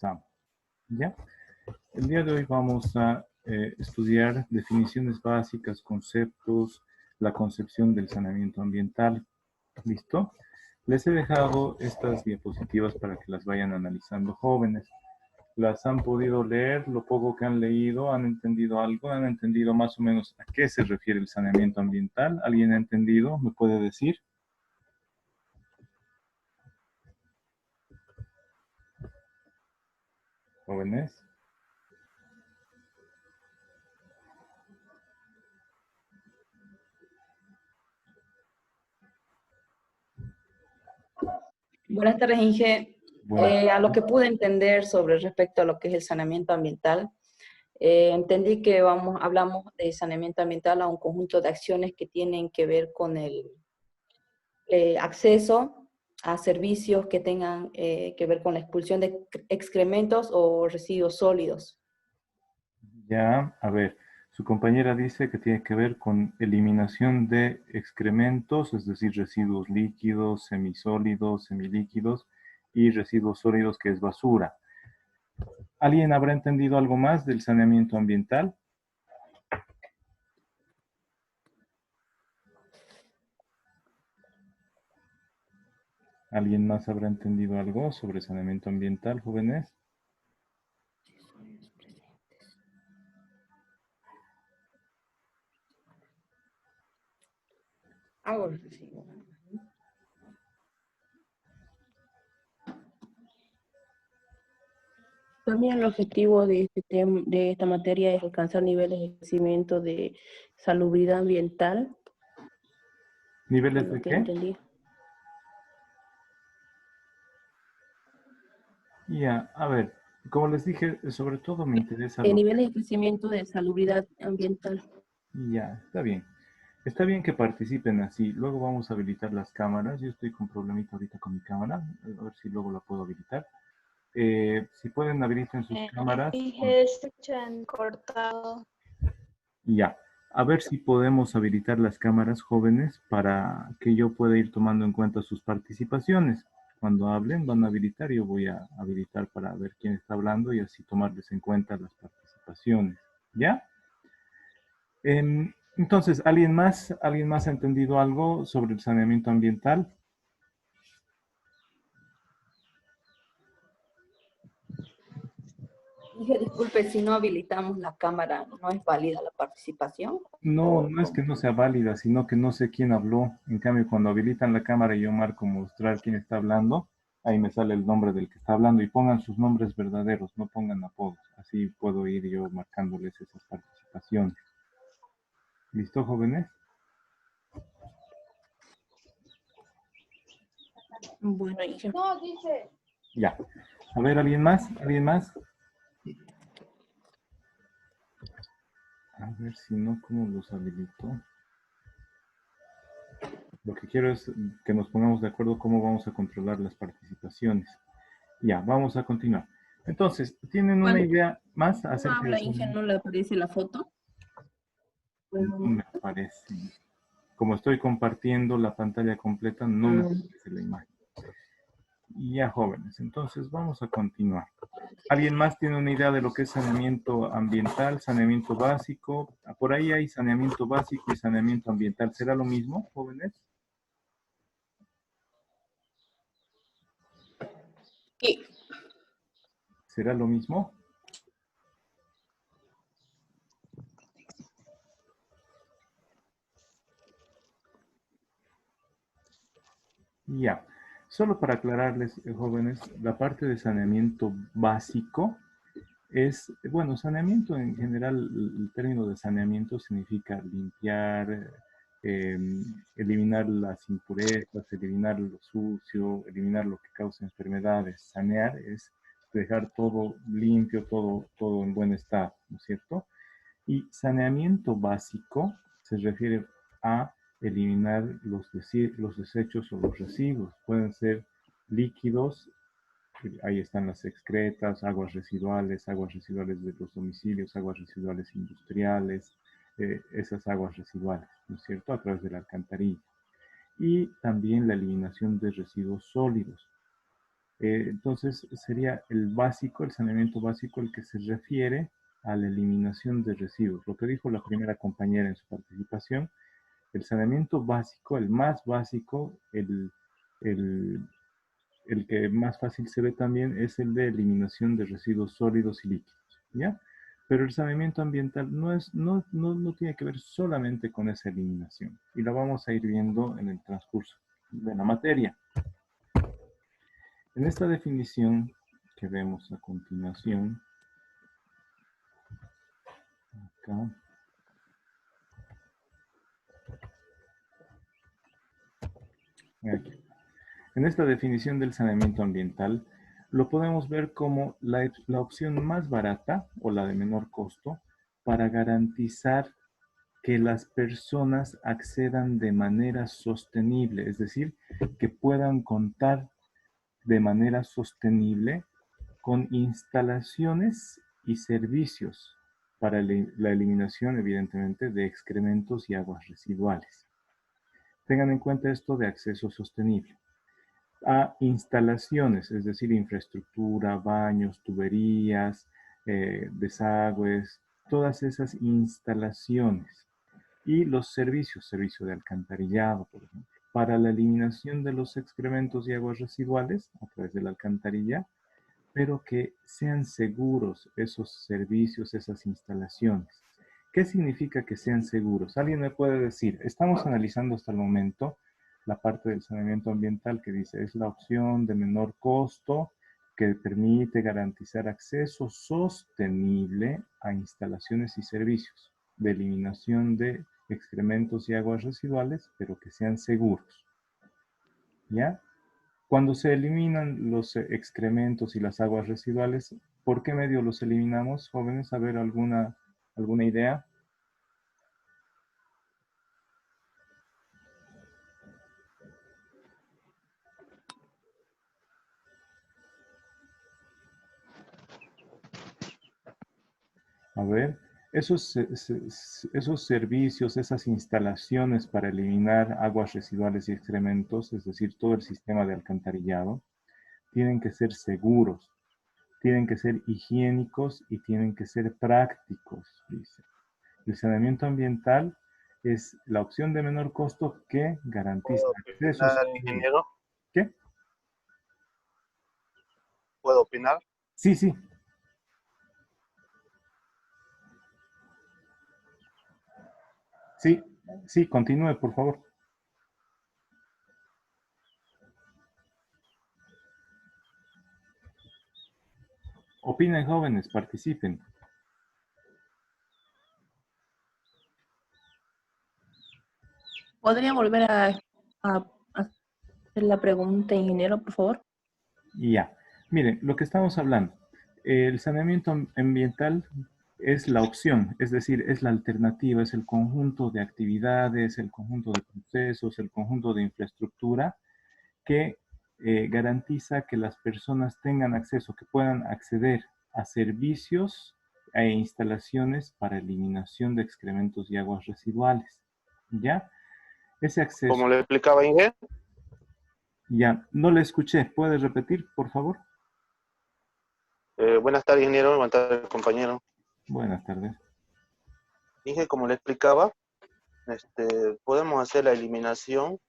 comenzamos. ¿Ya? El día de hoy vamos a estudiar definiciones básicas, conceptos, la concepción del saneamiento ambiental. ¿Listo? Les he dejado estas diapositivas para que las vayan analizando jóvenes. ¿Las han podido leer? Lo poco que han leído, ¿han entendido algo? ¿Han entendido más o menos a qué se refiere el saneamiento ambiental? ¿Alguien ha entendido? ¿Me puede decir? Jóvenes. Buenas tardes, Inge. Buenas. A lo que pude entender sobre respecto a lo que es el saneamiento ambiental, entendí que hablamos de saneamiento ambiental a un conjunto de acciones que tienen que ver con el acceso a servicios que tengan que ver con la expulsión de excrementos o residuos sólidos. Ya, a ver, su compañera dice que tiene que ver con eliminación de excrementos, es decir, residuos líquidos, semisólidos, semilíquidos y residuos sólidos, que es basura. ¿Alguien habrá entendido algo más del saneamiento ambiental? ¿Alguien más habrá entendido algo sobre saneamiento ambiental, jóvenes? También el objetivo de esta materia es alcanzar niveles de crecimiento de salubridad ambiental. ¿Niveles de qué? Entendí. Ya, a ver, como les dije, sobre todo me interesa Niveles de crecimiento de salubridad ambiental. Ya, está bien. Está bien que participen así. Luego vamos a habilitar las cámaras. Yo estoy con problemita ahorita con mi cámara. A ver si luego la puedo habilitar. Si pueden, habiliten sus cámaras. Escuchan cortado. Ya. A ver si podemos habilitar las cámaras, jóvenes, para que yo pueda ir tomando en cuenta sus participaciones. Cuando hablen, van a habilitar. Yo voy a habilitar para ver quién está hablando y así tomarles en cuenta las participaciones. ¿Ya? Entonces, ¿alguien más ha entendido algo sobre el saneamiento ambiental? Dije, disculpe, si no habilitamos la cámara, ¿no es válida la participación? No, no es que no sea válida, sino que no sé quién habló. En cambio, cuando habilitan la cámara y yo marco mostrar quién está hablando, ahí me sale el nombre del que está hablando y pongan sus nombres verdaderos, no pongan apodos. Así puedo ir yo marcándoles esas participaciones. ¿Listo, jóvenes? Bueno, Inge. No, dice. Ya. A ver, ¿alguien más? ¿Alguien más? A ver si no, ¿cómo los habilito? Lo que quiero es que nos pongamos de acuerdo cómo vamos a controlar las participaciones. Ya, vamos a continuar. Entonces, ¿tienen una idea más acerca Habla, de Inge, ¿no le aparece la foto? No me aparece. Como estoy compartiendo la pantalla completa, no me aparece la imagen. Ya, jóvenes, entonces vamos a continuar. ¿Alguien más tiene una idea de lo que es saneamiento ambiental, saneamiento básico? Por ahí hay saneamiento básico y saneamiento ambiental. ¿Será lo mismo, jóvenes? Sí. ¿Será lo mismo? Ya. Solo para aclararles, jóvenes, la parte de saneamiento básico es, bueno, saneamiento en general, el término de saneamiento significa limpiar, eliminar las impurezas, eliminar lo sucio, eliminar lo que causa enfermedades. Sanear es dejar todo limpio, todo en buen estado, ¿no es cierto? Y saneamiento básico se refiere a eliminar los desechos o los residuos. Pueden ser líquidos, ahí están las excretas, aguas residuales de los domicilios, aguas residuales industriales, esas aguas residuales, ¿no es cierto?, a través de la alcantarilla. Y también la eliminación de residuos sólidos. Entonces sería el básico, el saneamiento básico, el que se refiere a la eliminación de residuos. Lo que dijo la primera compañera en su participación, el saneamiento básico, el más básico, el, el que más fácil se ve también es el de eliminación de residuos sólidos y líquidos, ¿ya? Pero el saneamiento ambiental no tiene que ver solamente con esa eliminación. Y la vamos a ir viendo en el transcurso de la materia. En esta definición que vemos a continuación, acá, aquí. En esta definición del saneamiento ambiental, lo podemos ver como la opción más barata o la de menor costo para garantizar que las personas accedan de manera sostenible, es decir, que puedan contar de manera sostenible con instalaciones y servicios para la eliminación, evidentemente, de excrementos y aguas residuales. Tengan en cuenta esto de acceso sostenible. A instalaciones, es decir, infraestructura, baños, tuberías, desagües, todas esas instalaciones. Y los servicios, servicio de alcantarillado, por ejemplo, para la eliminación de los excrementos y aguas residuales a través de la alcantarilla, pero que sean seguros esos servicios, esas instalaciones. ¿Qué significa que sean seguros? Alguien me puede decir, estamos analizando hasta el momento la parte del saneamiento ambiental que dice, es la opción de menor costo que permite garantizar acceso sostenible a instalaciones y servicios de eliminación de excrementos y aguas residuales, pero que sean seguros. ¿Ya? Cuando se eliminan los excrementos y las aguas residuales, ¿por qué medio los eliminamos, jóvenes? A ver, ¿alguna idea? A ver, esos servicios, esas instalaciones para eliminar aguas residuales y excrementos, es decir, todo el sistema de alcantarillado, tienen que ser seguros, tienen que ser higiénicos y tienen que ser prácticos, dice. El saneamiento ambiental es la opción de menor costo que garantiza ¿Puedo acceso opinar, sostenible. ingeniero? ¿Qué? ¿Puedo opinar? Sí, sí. Sí, sí, continúe, por favor. Opinen, jóvenes, participen. ¿Podría volver a hacer la pregunta, ingeniero, por favor? Ya. Miren, lo que estamos hablando, el saneamiento ambiental es la opción, es decir, es la alternativa, es el conjunto de actividades, el conjunto de procesos, el conjunto de infraestructura que garantiza que las personas tengan acceso, que puedan acceder a servicios e instalaciones para eliminación de excrementos y aguas residuales. ¿Ya? Ese acceso... Como le explicaba Inge. Ya, no le escuché. ¿Puede repetir, por favor? Buenas tardes, ingeniero. Buenas tardes, compañero. Buenas tardes. Inge, como le explicaba, podemos hacer la eliminación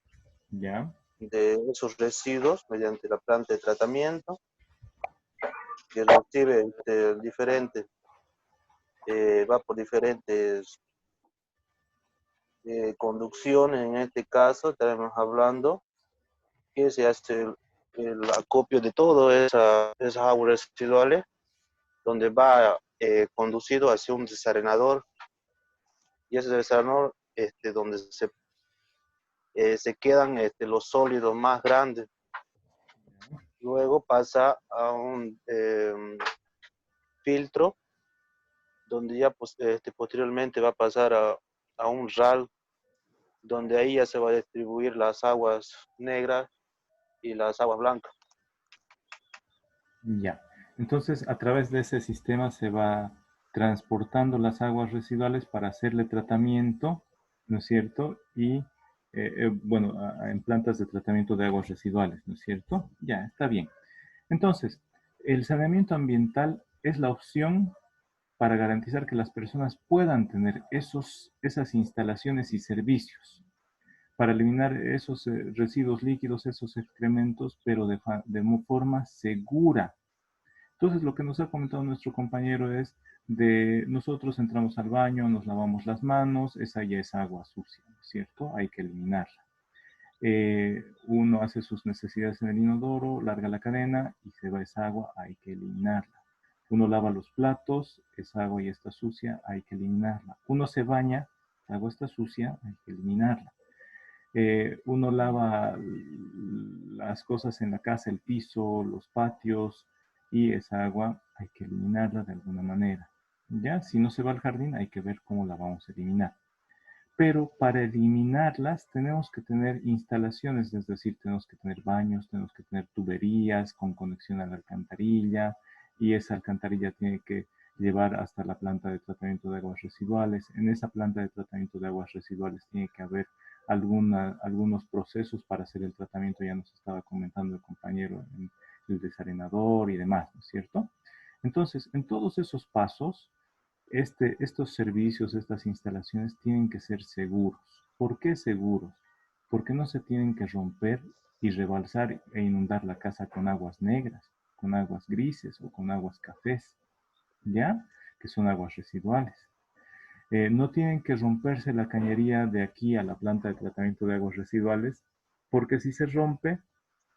Ya. de esos residuos mediante la planta de tratamiento que recibe diferentes, va por diferentes conducciones. En este caso estaremos hablando que se hace el acopio de todas esas aguas residuales, donde va conducido hacia un desarenador, y ese desarenador donde se quedan los sólidos más grandes. Luego pasa a un filtro, donde ya posteriormente va a pasar a un RAL, donde ahí ya se va a distribuir las aguas negras y las aguas blancas. Ya. Entonces, a través de ese sistema se va transportando las aguas residuales para hacerle tratamiento, ¿no es cierto? Y, bueno, en plantas de tratamiento de aguas residuales, ¿no es cierto? Ya, está bien. Entonces, el saneamiento ambiental es la opción para garantizar que las personas puedan tener esas instalaciones y servicios para eliminar esos residuos líquidos, esos excrementos, pero de forma segura. Entonces, lo que nos ha comentado nuestro compañero es de nosotros entramos al baño, nos lavamos las manos, esa ya es agua sucia, ¿cierto? Hay que eliminarla. Uno hace sus necesidades en el inodoro, larga la cadena y se va esa agua, hay que eliminarla. Uno lava los platos, esa agua ya está sucia, hay que eliminarla. Uno se baña, la agua está sucia, hay que eliminarla. Uno lava las cosas en la casa, el piso, los patios, y esa agua hay que eliminarla de alguna manera. ¿Ya? Si no se va al jardín, hay que ver cómo la vamos a eliminar. Pero para eliminarlas tenemos que tener instalaciones, es decir, tenemos que tener baños, tenemos que tener tuberías con conexión a la alcantarilla, y esa alcantarilla tiene que llevar hasta la planta de tratamiento de aguas residuales. En esa planta de tratamiento de aguas residuales tiene que haber algunos procesos para hacer el tratamiento, ya nos estaba comentando el compañero, el desarenador y demás, ¿no es cierto? Entonces, en todos esos pasos, estos servicios, estas instalaciones tienen que ser seguros. ¿Por qué seguros? Porque no se tienen que romper y rebalsar e inundar la casa con aguas negras, con aguas grises o con aguas cafés, ¿ya? Que son aguas residuales. No tienen que romperse la cañería de aquí a la planta de tratamiento de aguas residuales, porque si se rompe,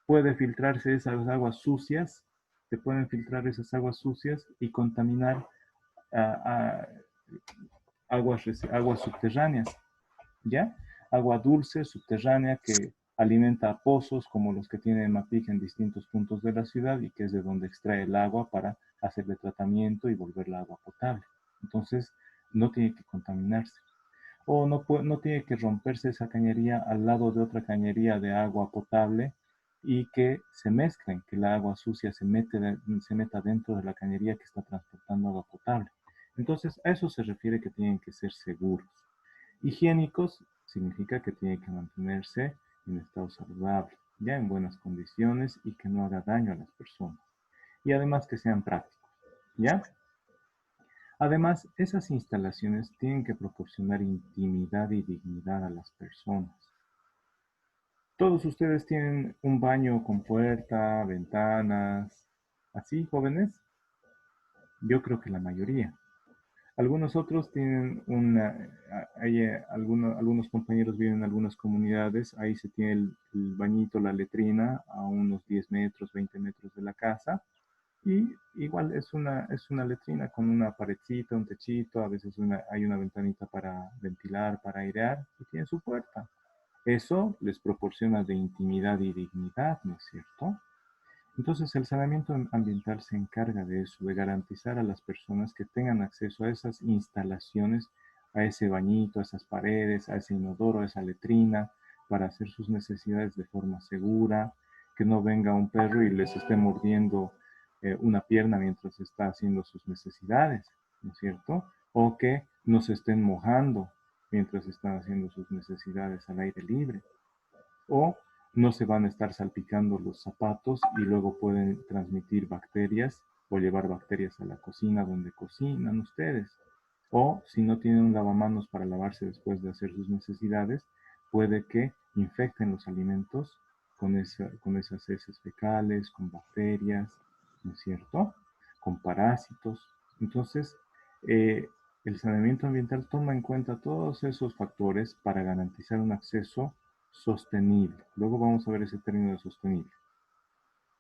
puede filtrarse esas aguas sucias, se pueden filtrar esas aguas sucias y contaminar a aguas subterráneas, ¿ya? Agua dulce subterránea que alimenta a pozos como los que tiene Mapic en distintos puntos de la ciudad y que es de donde extrae el agua para hacerle tratamiento y volverla agua potable. Entonces, no tiene que contaminarse. O no tiene que romperse esa cañería al lado de otra cañería de agua potable y que se mezclen, que la agua sucia se meta dentro de la cañería que está transportando agua potable. Entonces, a eso se refiere que tienen que ser seguros. Higiénicos significa que tienen que mantenerse en estado saludable, ya en buenas condiciones y que no haga daño a las personas. Y además que sean prácticos, ¿ya? Además, esas instalaciones tienen que proporcionar intimidad y dignidad a las personas. Todos ustedes tienen un baño con puerta, ventanas, así, jóvenes. Yo creo que la mayoría. Algunos otros tienen algunos compañeros viven en algunas comunidades, ahí se tiene el bañito, la letrina, a unos 10 metros, 20 metros de la casa. Y igual es una letrina con una paredcita, un techito, a veces hay una ventanita para ventilar, para airear, y tiene su puerta. Eso les proporciona de intimidad y dignidad, ¿no es cierto? Entonces, el saneamiento ambiental se encarga de eso, de garantizar a las personas que tengan acceso a esas instalaciones, a ese bañito, a esas paredes, a ese inodoro, a esa letrina, para hacer sus necesidades de forma segura, que no venga un perro y les esté mordiendo una pierna mientras está haciendo sus necesidades, ¿no es cierto? O que no se estén mojando mientras están haciendo sus necesidades al aire libre. O no se van a estar salpicando los zapatos y luego pueden transmitir bacterias o llevar bacterias a la cocina donde cocinan ustedes. O si no tienen un lavamanos para lavarse después de hacer sus necesidades, puede que infecten los alimentos con esas heces fecales, con bacterias, ¿no es cierto? Con parásitos. Entonces, el saneamiento ambiental toma en cuenta todos esos factores para garantizar un acceso sostenible. Luego vamos a ver ese término de sostenible.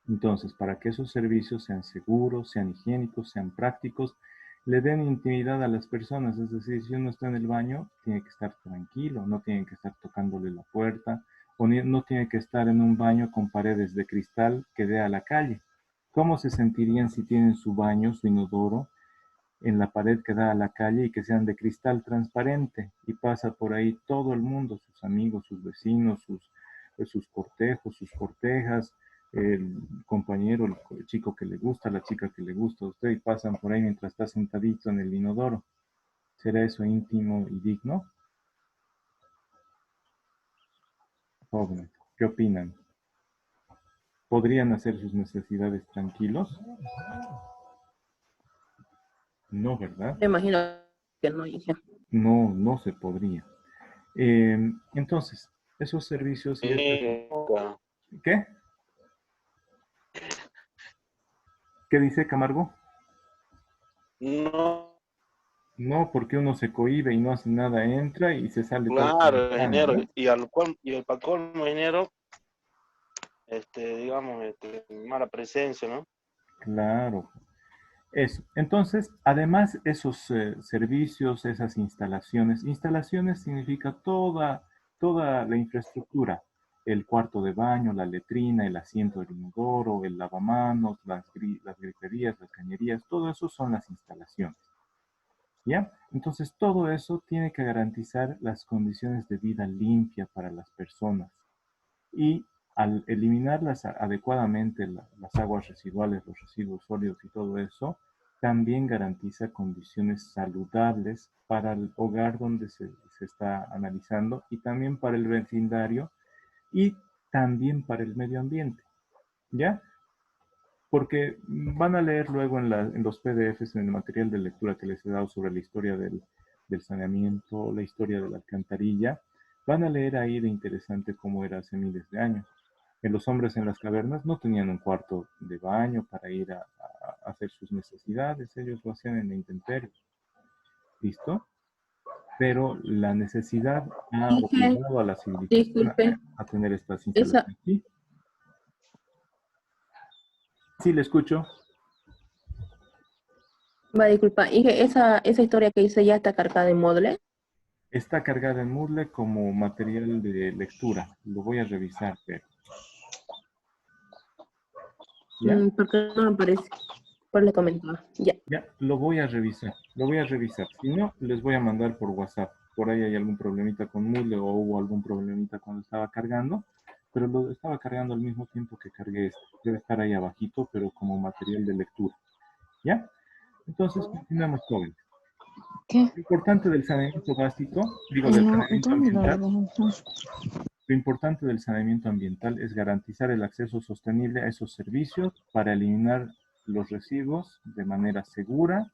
Entonces, para que esos servicios sean seguros, sean higiénicos, sean prácticos, le den intimidad a las personas. Es decir, si uno está en el baño, tiene que estar tranquilo, no tiene que estar tocándole la puerta, o no tiene que estar en un baño con paredes de cristal que dé a la calle. ¿Cómo se sentirían si tienen su baño, su inodoro, en la pared que da a la calle y que sean de cristal transparente y pasa por ahí todo el mundo, sus amigos, sus vecinos, sus cortejos, sus cortejas, el compañero, el chico que le gusta, la chica que le gusta a usted y pasan por ahí mientras está sentadito en el inodoro? ¿Será eso íntimo y digno? Jóvenes, ¿qué opinan? ¿Podrían hacer sus necesidades tranquilos? No, ¿verdad? Me imagino que no, hija. No, no se podría. Entonces, esos servicios y ¿qué? ¿Qué dice Camargo? No, No, porque uno se cohíbe y no hace nada, entra y se sale todo por la claro, ventana, ingeniero, ¿no? y el patrón, ingeniero, digamos, mala presencia, ¿no? Claro. Eso. Entonces, además, esos servicios, esas instalaciones significa toda la infraestructura, el cuarto de baño, la letrina, el asiento del inodoro, el lavamanos, las griferías, las cañerías, todo eso son las instalaciones. ¿Ya? Entonces, todo eso tiene que garantizar las condiciones de vida limpia para las personas. Y al eliminarlas adecuadamente, las aguas residuales, los residuos sólidos y todo eso, también garantiza condiciones saludables para el hogar donde se está analizando y también para el vecindario y también para el medio ambiente. ¿Ya? Porque van a leer luego en los PDFs, en el material de lectura que les he dado sobre la historia del saneamiento, la historia de la alcantarilla, van a leer ahí de interesante cómo era hace miles de años. Los hombres en las cavernas no tenían un cuarto de baño para ir a hacer sus necesidades, ellos lo hacían en la intemperie. ¿Listo? Pero la necesidad ha Dije, obligado a la civilización disculpe, a tener estas esa, instalaciones. ¿Sí? Sí, le escucho. disculpa, dije, esa historia que hice ya está cargada en Moodle. Está cargada en Moodle como material de lectura. Lo voy a revisar, pero, ¿ya? Porque no me aparece. Por le comentaba. Ya. Ya, lo voy a revisar. Lo voy a revisar. Si no, les voy a mandar por WhatsApp. Por ahí hay algún problemita con Moodle o hubo algún problemita cuando estaba cargando, pero lo estaba cargando al mismo tiempo que cargué esto. Debe estar ahí abajito, pero como material de lectura. ¿Ya? Entonces, continuamos, jóvenes. ¿Qué? Lo importante del saneamiento básico, digo, del No, saneamiento ¿dónde lo ambiental, dejamos? lo importante del saneamiento ambiental es garantizar el acceso sostenible a esos servicios para eliminar los residuos de manera segura,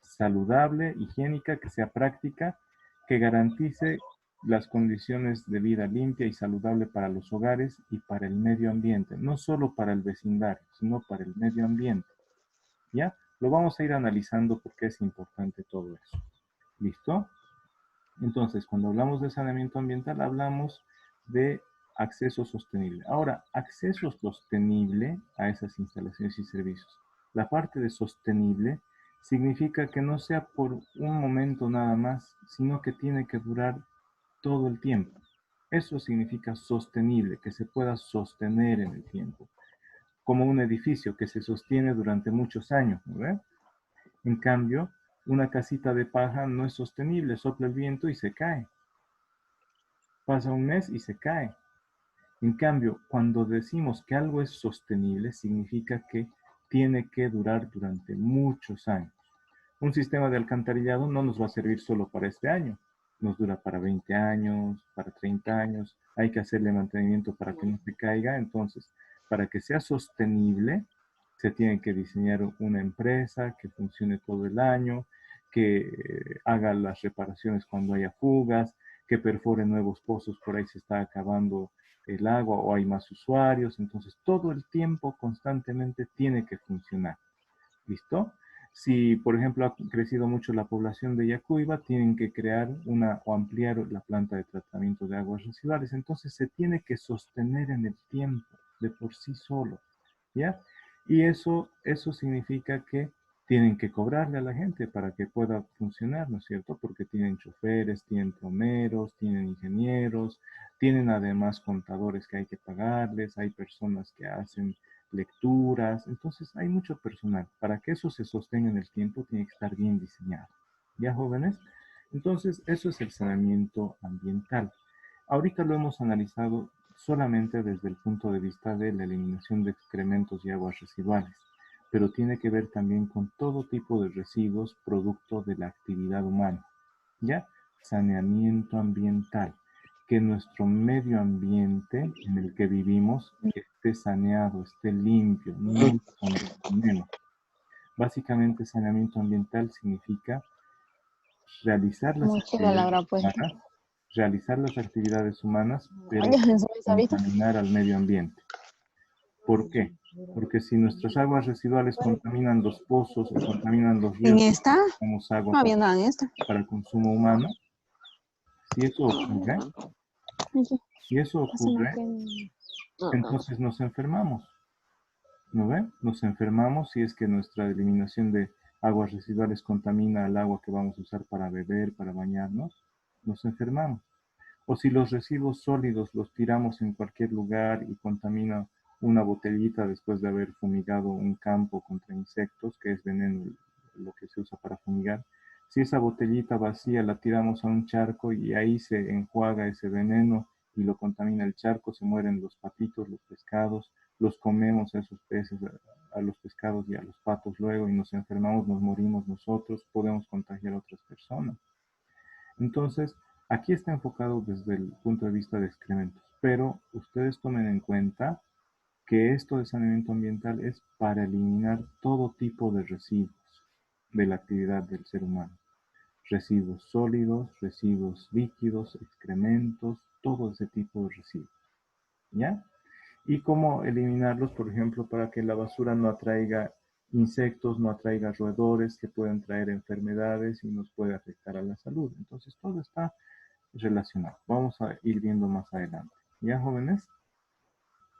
saludable, higiénica, que sea práctica, que garantice las condiciones de vida limpia y saludable para los hogares y para el medio ambiente, no solo para el vecindario, sino para el medio ambiente. ¿Ya? Lo vamos a ir analizando porque es importante todo eso. ¿Listo? Entonces, cuando hablamos de saneamiento ambiental, hablamos de acceso sostenible. Ahora, acceso sostenible a esas instalaciones y servicios. La parte de sostenible significa que no sea por un momento nada más, sino que tiene que durar todo el tiempo. Eso significa sostenible, que se pueda sostener en el tiempo, como un edificio que se sostiene durante muchos años, ¿no? En cambio, una casita de paja no es sostenible, sopla el viento y se cae. Pasa un mes y se cae. En cambio, cuando decimos que algo es sostenible, significa que tiene que durar durante muchos años. Un sistema de alcantarillado no nos va a servir solo para este año. Nos dura para 20 años, para 30 años. Hay que hacerle mantenimiento para que no se caiga. Entonces, para que sea sostenible, se tiene que diseñar una empresa que funcione todo el año, que haga las reparaciones cuando haya fugas, que perfore nuevos pozos, por ahí se está acabando el agua o hay más usuarios. Entonces, todo el tiempo, constantemente, tiene que funcionar. ¿Listo? Si, por ejemplo, ha crecido mucho la población de Yacuiba, tienen que crear o ampliar la planta de tratamiento de aguas residuales. Entonces, se tiene que sostener en el tiempo, de por sí solo, ¿ya? Y eso significa que tienen que cobrarle a la gente para que pueda funcionar, ¿no es cierto? Porque tienen choferes, tienen plomeros, tienen ingenieros, tienen además contadores que hay que pagarles, hay personas que hacen lecturas, entonces hay mucho personal. Para que eso se sostenga en el tiempo tiene que estar bien diseñado. ¿Ya, jóvenes? Entonces, eso es el saneamiento ambiental. Ahorita lo hemos analizado solamente desde el punto de vista de la eliminación de excrementos y aguas residuales, pero tiene que ver también con todo tipo de residuos producto de la actividad humana. ¿Ya? Saneamiento ambiental. que nuestro medio ambiente en el que vivimos esté saneado, esté limpio, no lo contaminemos. Básicamente, saneamiento ambiental significa realizar las actividades humanas, pero sin contaminar al medio ambiente. ¿Por qué? Porque si nuestras aguas residuales contaminan los pozos o contaminan los En ríos, esta usamos agua no había nada en esta. para consumo humano, si eso ocurre, entonces nos enfermamos. ¿No ve? Nos enfermamos si es que nuestra eliminación de aguas residuales contamina el agua que vamos a usar para beber, para bañarnos. Nos enfermamos. O si los residuos sólidos los tiramos en cualquier lugar y contamina una botellita después de haber fumigado un campo contra insectos, que es veneno lo que se usa para fumigar. Si esa botellita vacía la tiramos a un charco y ahí se enjuaga ese veneno y lo contamina el charco, se mueren los patitos, los pescados, los comemos a esos peces, a los pescados y a los patos luego y nos enfermamos, nos morimos nosotros, podemos contagiar a otras personas. Entonces, aquí está enfocado desde el punto de vista de excrementos, pero ustedes tomen en cuenta que esto de saneamiento ambiental es para eliminar todo tipo de residuos de la actividad del ser humano. Residuos sólidos, residuos líquidos, excrementos, todo ese tipo de residuos. ¿Ya? Y cómo eliminarlos, por ejemplo, para que la basura no atraiga insectos, no atraiga roedores que pueden traer enfermedades y nos puede afectar a la salud. Entonces, todo está relacionado. Vamos a ir viendo más adelante. ¿Ya, jóvenes?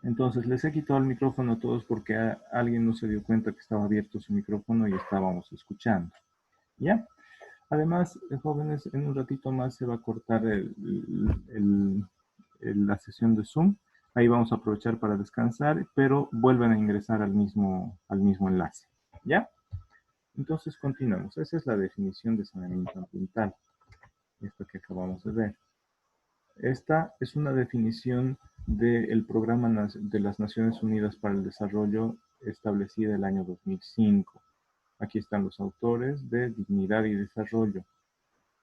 Entonces, les he quitado el micrófono a todos porque alguien no se dio cuenta que estaba abierto su micrófono y estábamos escuchando. ¿Ya? Además, jóvenes, en un ratito más se va a cortar la sesión de Zoom. Ahí vamos a aprovechar para descansar, pero vuelven a ingresar al mismo enlace. ¿Ya? Entonces, continuamos. Esa es la definición de saneamiento ambiental. Esto que acabamos de ver. Esta es una definición del Programa de las Naciones Unidas para el Desarrollo establecida el año 2005. Aquí están los autores de Dignidad y Desarrollo.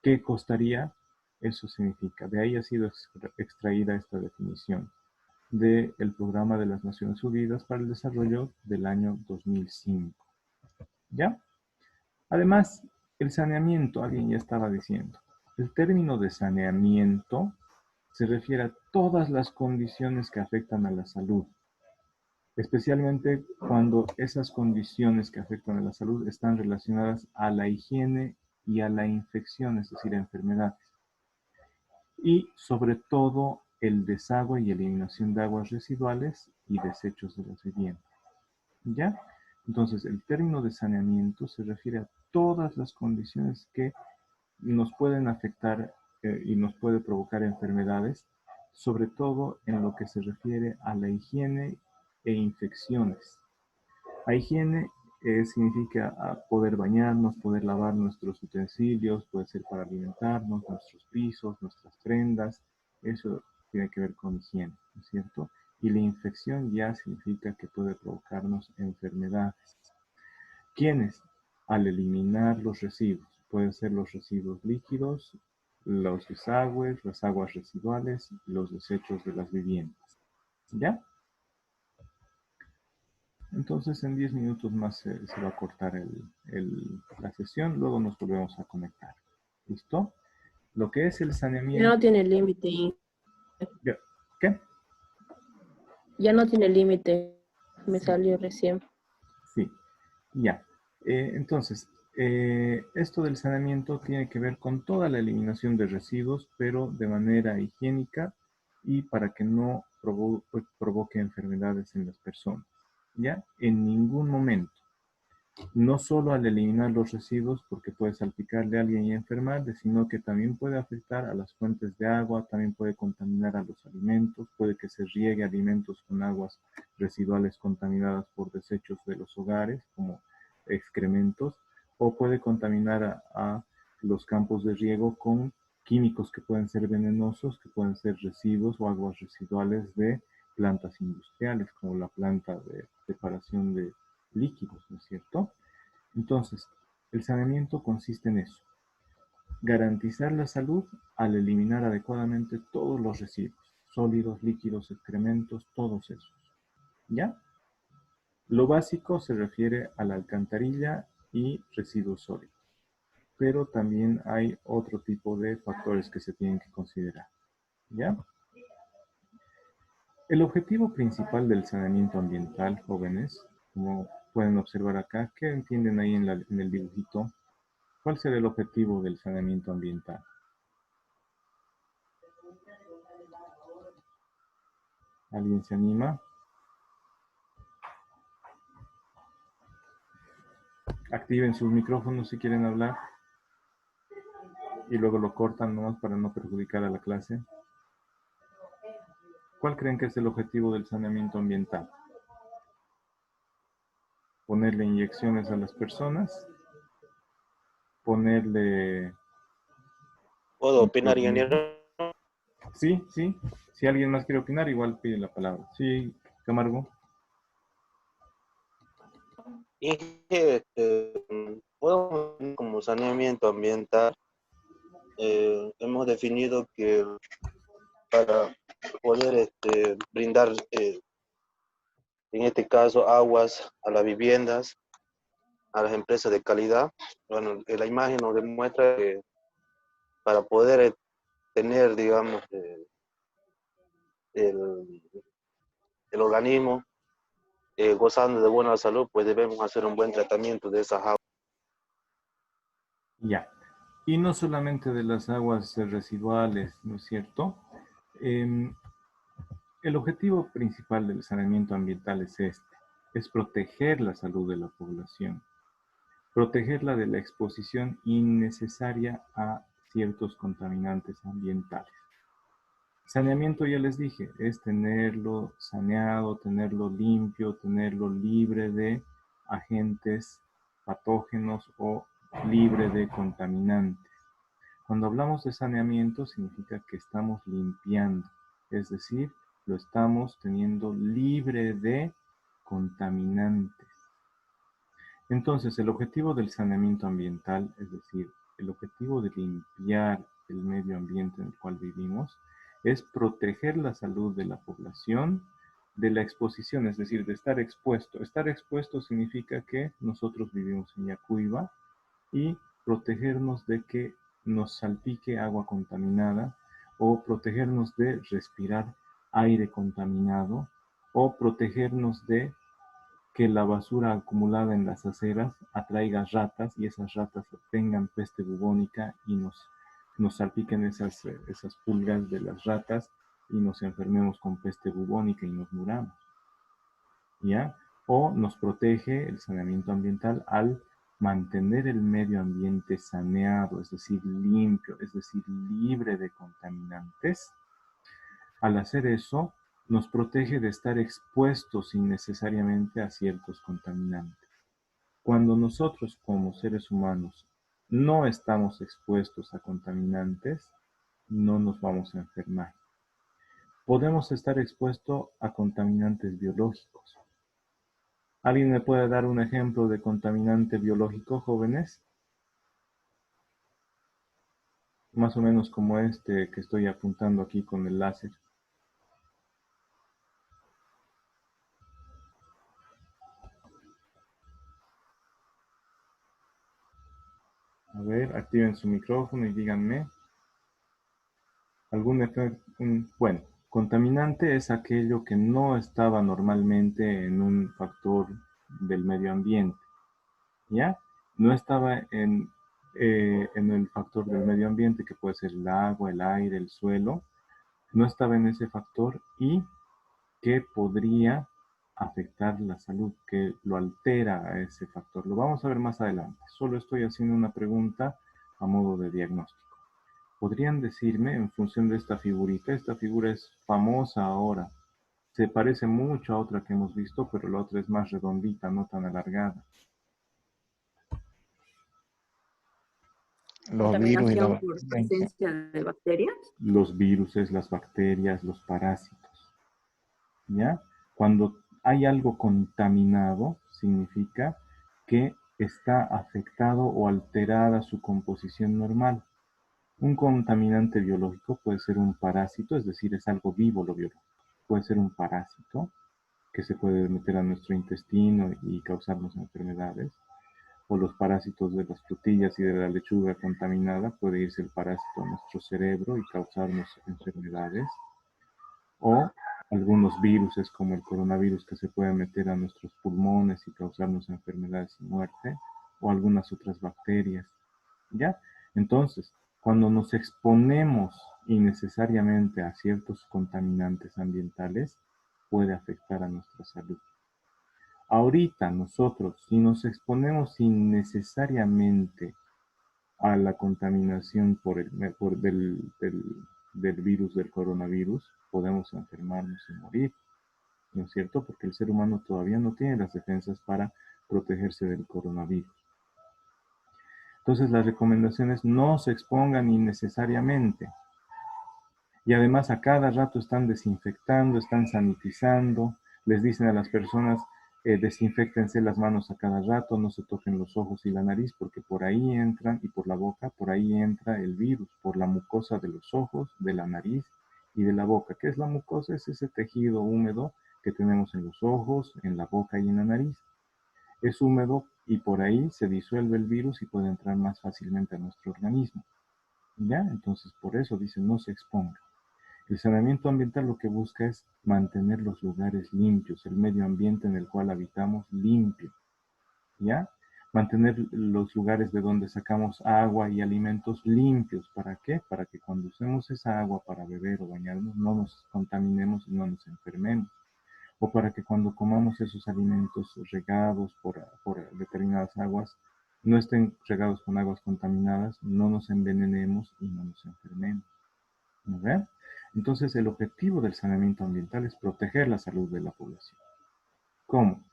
¿Qué costaría? Eso significa. De ahí ha sido extraída esta definición del Programa de las Naciones Unidas para el Desarrollo del año 2005. ¿Ya? Además, el saneamiento, alguien ya estaba diciendo. El término de saneamiento se refiere a todas las condiciones que afectan a la salud, especialmente cuando esas condiciones que afectan a la salud están relacionadas a la higiene y a la infección, es decir, a enfermedades. Y sobre todo el desagüe y eliminación de aguas residuales y desechos de las viviendas. ¿Ya? Entonces, el término de saneamiento se refiere a todas las condiciones que nos pueden afectar y nos puede provocar enfermedades, sobre todo en lo que se refiere a la higiene e infecciones. A higiene significa poder bañarnos, poder lavar nuestros utensilios, puede ser para alimentarnos, nuestros pisos, nuestras prendas, eso tiene que ver con higiene, ¿no es cierto? Y la infección ya significa que puede provocarnos enfermedades. ¿Quiénes? Al eliminar los residuos. Pueden ser los residuos líquidos, los desagües, las aguas residuales, los desechos de las viviendas. ¿Ya? Entonces en 10 minutos más se va a cortar la sesión, luego nos volvemos a conectar. ¿Listo? Lo que es el Ya saneamiento... no tiene límite. ¿Qué? Ya no tiene límite. Me salió recién. Sí, ya. Entonces, esto del saneamiento tiene que ver con toda la eliminación de residuos, pero de manera higiénica y para que no provoque enfermedades en las personas. ¿Ya? En ningún momento. No solo al eliminar los residuos, porque puede salpicarle a alguien y enfermarle, sino que también puede afectar a las fuentes de agua, también puede contaminar a los alimentos, puede que se riegue alimentos con aguas residuales contaminadas por desechos de los hogares, como excrementos, o puede contaminar a los campos de riego con químicos que pueden ser venenosos, que pueden ser residuos o aguas residuales de plantas industriales, como la planta de preparación de líquidos, ¿no es cierto? Entonces, el saneamiento consiste en eso. garantizar la salud al eliminar adecuadamente todos los residuos, sólidos, líquidos, excrementos, todos esos. ¿Ya? Lo básico se refiere a la alcantarilla y residuos sólidos, pero también hay otro tipo de factores que se tienen que considerar. ¿Ya? El objetivo principal del saneamiento ambiental, jóvenes, como pueden observar acá, ¿qué entienden ahí en el dibujito? ¿Cuál será el objetivo del saneamiento ambiental? ¿Alguien se anima? Activen sus micrófonos si quieren hablar y luego lo cortan nomás para no perjudicar a la clase. ¿Cuál creen que es el objetivo del saneamiento ambiental? Ponerle inyecciones a las personas, ponerle... ¿Puedo opinar, ingeniero? Sí, sí. Si alguien más quiere opinar, igual pide la palabra. Sí, Camargo. Y podemos definir como saneamiento ambiental, hemos definido que para poder brindar, en este caso, aguas a las viviendas, a las empresas de calidad. Bueno, la imagen nos demuestra que para poder tener, digamos, el, el organismo gozando de buena salud, pues debemos hacer un buen tratamiento de esas aguas. Ya. Y no solamente de las aguas residuales, ¿no es cierto? El objetivo principal del saneamiento ambiental es es proteger la salud de la población, protegerla de la exposición innecesaria a ciertos contaminantes ambientales. Saneamiento, ya les dije, es tenerlo saneado, tenerlo limpio, tenerlo libre de agentes patógenos o libre de contaminantes. Cuando hablamos de saneamiento significa que estamos limpiando, es decir, lo estamos teniendo libre de contaminantes. Entonces, el objetivo del saneamiento ambiental, es decir, el objetivo de limpiar el medio ambiente en el cual vivimos, es proteger la salud de la población de la exposición, es decir, de estar expuesto. Estar expuesto significa que nosotros vivimos en Yacuiba y protegernos de que nos salpique agua contaminada o protegernos de respirar aire contaminado o protegernos de que la basura acumulada en las aceras atraiga ratas y esas ratas tengan peste bubónica y nos salpiquen esas pulgas de las ratas y nos enfermemos con peste bubónica y nos muramos. ¿Ya? O nos protege el saneamiento ambiental al mantener el medio ambiente saneado, es decir, limpio, es decir, libre de contaminantes. Al hacer eso, nos protege de estar expuestos innecesariamente a ciertos contaminantes. Cuando nosotros como seres humanos no estamos expuestos a contaminantes, no nos vamos a enfermar. Podemos estar expuestos a contaminantes biológicos. ¿Alguien me puede dar un ejemplo de contaminante biológico, jóvenes? Más o menos como este que estoy apuntando aquí con el láser. A ver, activen su micrófono y díganme. ¿Algún efecto? Bueno, contaminante es aquello que no estaba normalmente en un factor del medio ambiente, ¿ya? No estaba en el factor del medio ambiente, que puede ser el agua, el aire, el suelo. No estaba en ese factor y que podría afectar la salud, que lo altera a ese factor. Lo vamos a ver más adelante. Solo estoy haciendo una pregunta a modo de diagnóstico. ¿Podrían decirme, en función de esta figurita, esta figura es famosa ahora, se parece mucho a otra que hemos visto, pero la otra es más redondita, no tan alargada? Los virus y Contaminación la por bacteria. presencia de bacterias. Los virus, las bacterias, los parásitos, ¿ya? Cuando hay algo contaminado, significa que está afectado o alterada su composición normal. Un contaminante biológico puede ser un parásito, es decir, es algo vivo lo biológico. Puede ser un parásito que se puede meter a nuestro intestino y causarnos enfermedades. O los parásitos de las frutillas y de la lechuga contaminada, puede irse el parásito a nuestro cerebro y causarnos enfermedades. O algunos virus como el coronavirus que se puede meter a nuestros pulmones y causarnos enfermedades y muerte. O algunas otras bacterias. ¿Ya? Entonces, cuando nos exponemos innecesariamente a ciertos contaminantes ambientales, puede afectar a nuestra salud. Ahorita nosotros, si nos exponemos innecesariamente a la contaminación del virus, del coronavirus, podemos enfermarnos y morir, ¿no es cierto? Porque el ser humano todavía no tiene las defensas para protegerse del coronavirus. Entonces las recomendaciones no se expongan innecesariamente. Y además a cada rato están desinfectando, están sanitizando, les dicen a las personas, desinféctense las manos a cada rato, no se toquen los ojos y la nariz, porque por ahí entran, y por la boca, por ahí entra el virus, por la mucosa de los ojos, de la nariz y de la boca. ¿Qué es la mucosa? Es ese tejido húmedo que tenemos en los ojos, en la boca y en la nariz. Es húmedo y por ahí se disuelve el virus y puede entrar más fácilmente a nuestro organismo. ¿Ya? Entonces, por eso dicen, no se exponga. El saneamiento ambiental lo que busca es mantener los lugares limpios, el medio ambiente en el cual habitamos limpio, ¿ya? Mantener los lugares de donde sacamos agua y alimentos limpios. ¿Para qué? Para que cuando usemos esa agua para beber o bañarnos no nos contaminemos y no nos enfermemos. O para que cuando comamos esos alimentos regados por determinadas aguas, no estén regados con aguas contaminadas, no nos envenenemos y no nos enfermemos. ¿No ven? Entonces, el objetivo del saneamiento ambiental es proteger la salud de la población. ¿Cómo?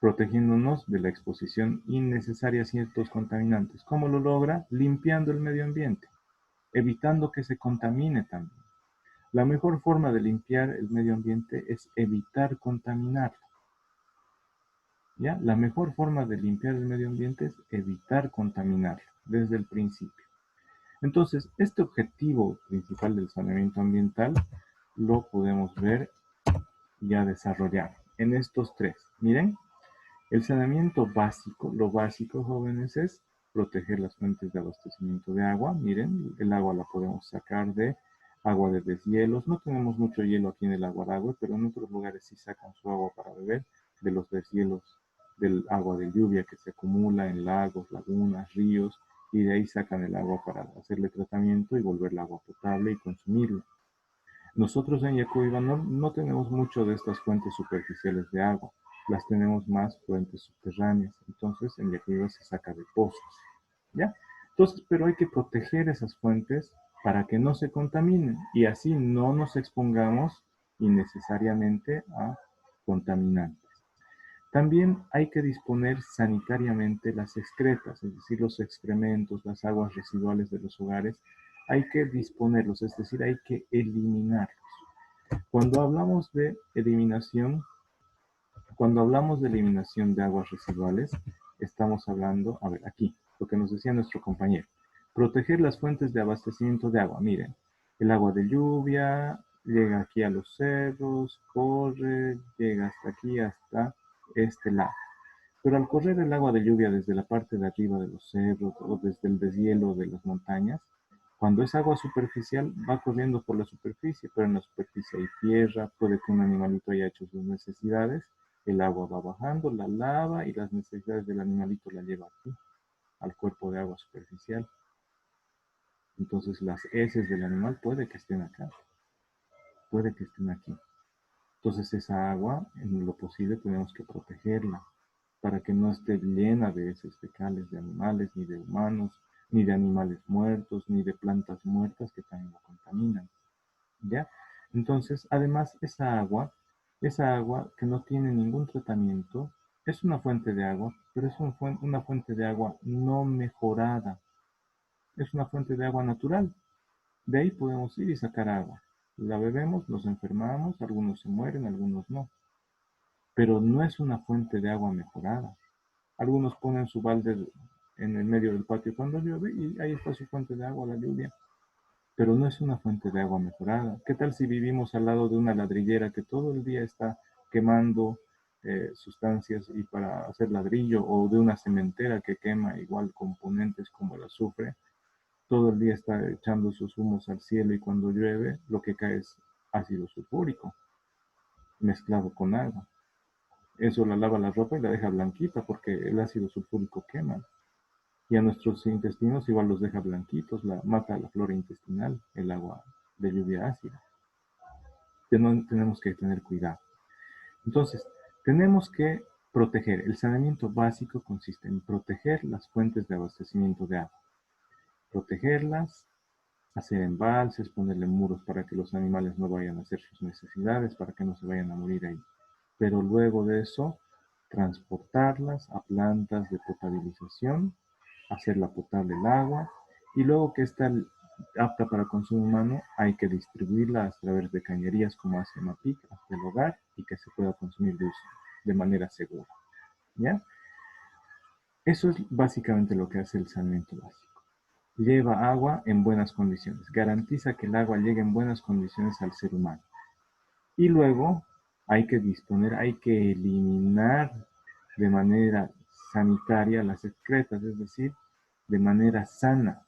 Protegiéndonos de la exposición innecesaria a ciertos contaminantes. ¿Cómo lo logra? Limpiando el medio ambiente, evitando que se contamine también. La mejor forma de limpiar el medio ambiente es evitar contaminarlo. ¿Ya? La mejor forma de limpiar el medio ambiente es evitar contaminarlo desde el principio. Entonces, este objetivo principal del saneamiento ambiental lo podemos ver ya desarrollado en estos tres. Miren, el saneamiento básico, lo básico, jóvenes, es proteger las fuentes de abastecimiento de agua. Miren, el agua la podemos sacar de agua de deshielos. No tenemos mucho hielo aquí en el agua de agua, pero en otros lugares sí sacan su agua para beber de los deshielos del agua de lluvia que se acumula en lagos, lagunas, ríos, y de ahí sacan el agua para hacerle tratamiento y volverla agua potable y consumirla. Nosotros en Yacuiba no tenemos mucho de estas fuentes superficiales de agua, las tenemos más fuentes subterráneas, entonces en Yacuiba se saca de pozos, ¿ya? Entonces, pero hay que proteger esas fuentes para que no se contaminen y así no nos expongamos innecesariamente a contaminantes. También hay que disponer sanitariamente las excretas, es decir, los excrementos, las aguas residuales de los hogares, hay que disponerlos, es decir, hay que eliminarlos. Cuando hablamos de eliminación, de aguas residuales, estamos hablando, a ver, aquí, lo que nos decía nuestro compañero, proteger las fuentes de abastecimiento de agua. Miren, el agua de lluvia llega aquí a los cerros, corre, llega hasta aquí, hasta este lado. Pero al correr el agua de lluvia desde la parte de arriba de los cerros o desde el deshielo de las montañas, cuando es agua superficial va corriendo por la superficie, pero en la superficie hay tierra, puede que un animalito haya hecho sus necesidades, el agua va bajando, la lava y las necesidades del animalito la lleva aquí, al cuerpo de agua superficial. Entonces las heces del animal puede que estén acá, puede que estén aquí. Entonces esa agua, en lo posible, tenemos que protegerla para que no esté llena de heces fecales de animales, ni de humanos, ni de animales muertos, ni de plantas muertas que también la contaminan. ¿Ya? Entonces, además, esa agua que no tiene ningún tratamiento, es una fuente de agua, pero es una fuente de agua no mejorada. Es una fuente de agua natural. De ahí podemos ir y sacar agua. La bebemos, nos enfermamos, algunos se mueren, algunos no. Pero no es una fuente de agua mejorada. Algunos ponen su balde en el medio del patio cuando llueve y ahí está su fuente de agua, la lluvia. pero no es una fuente de agua mejorada. ¿Qué tal si vivimos al lado de una ladrillera que todo el día está quemando sustancias y para hacer ladrillo, o de una cementera que quema igual componentes como el azufre? Todo el día está echando sus humos al cielo y cuando llueve lo que cae es ácido sulfúrico mezclado con agua. Eso la lava la ropa y la deja blanquita porque el ácido sulfúrico quema. Y a nuestros intestinos igual los deja blanquitos, mata la flora intestinal, el agua de lluvia ácida. Tenemos que tener cuidado. Entonces, tenemos que proteger. El saneamiento básico consiste en proteger las fuentes de abastecimiento de agua. Protegerlas, hacer embalses, ponerle muros para que los animales no vayan a hacer sus necesidades, para que no se vayan a morir ahí. Pero luego de eso, transportarlas a plantas de potabilización, hacerla potable el agua, y luego que está apta para consumo humano, hay que distribuirla a través de cañerías como hace MAPIC hasta el hogar y que se pueda consumir de manera segura. ¿Ya? Eso es básicamente lo que hace el saneamiento básico. Lleva agua en buenas condiciones, garantiza que el agua llegue en buenas condiciones al ser humano. Y luego hay que disponer, hay que eliminar de manera sanitaria las excretas, es decir, de manera sana,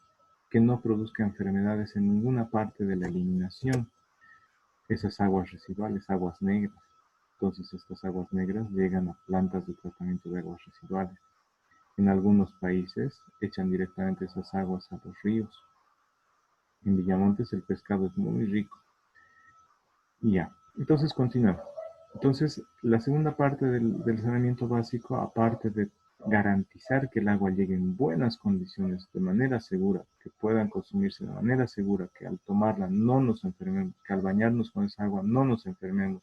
que no produzca enfermedades en ninguna parte de la eliminación. Esas aguas residuales, aguas negras. Entonces estas aguas negras llegan a plantas de tratamiento de aguas residuales. En algunos países echan directamente esas aguas a los ríos. En Villamontes el pescado es muy rico. Y ya, entonces continuamos. Entonces, la segunda parte del saneamiento básico, aparte de garantizar que el agua llegue en buenas condiciones, de manera segura, que puedan consumirse de manera segura, que al tomarla no nos enfermemos, que al bañarnos con esa agua no nos enfermemos,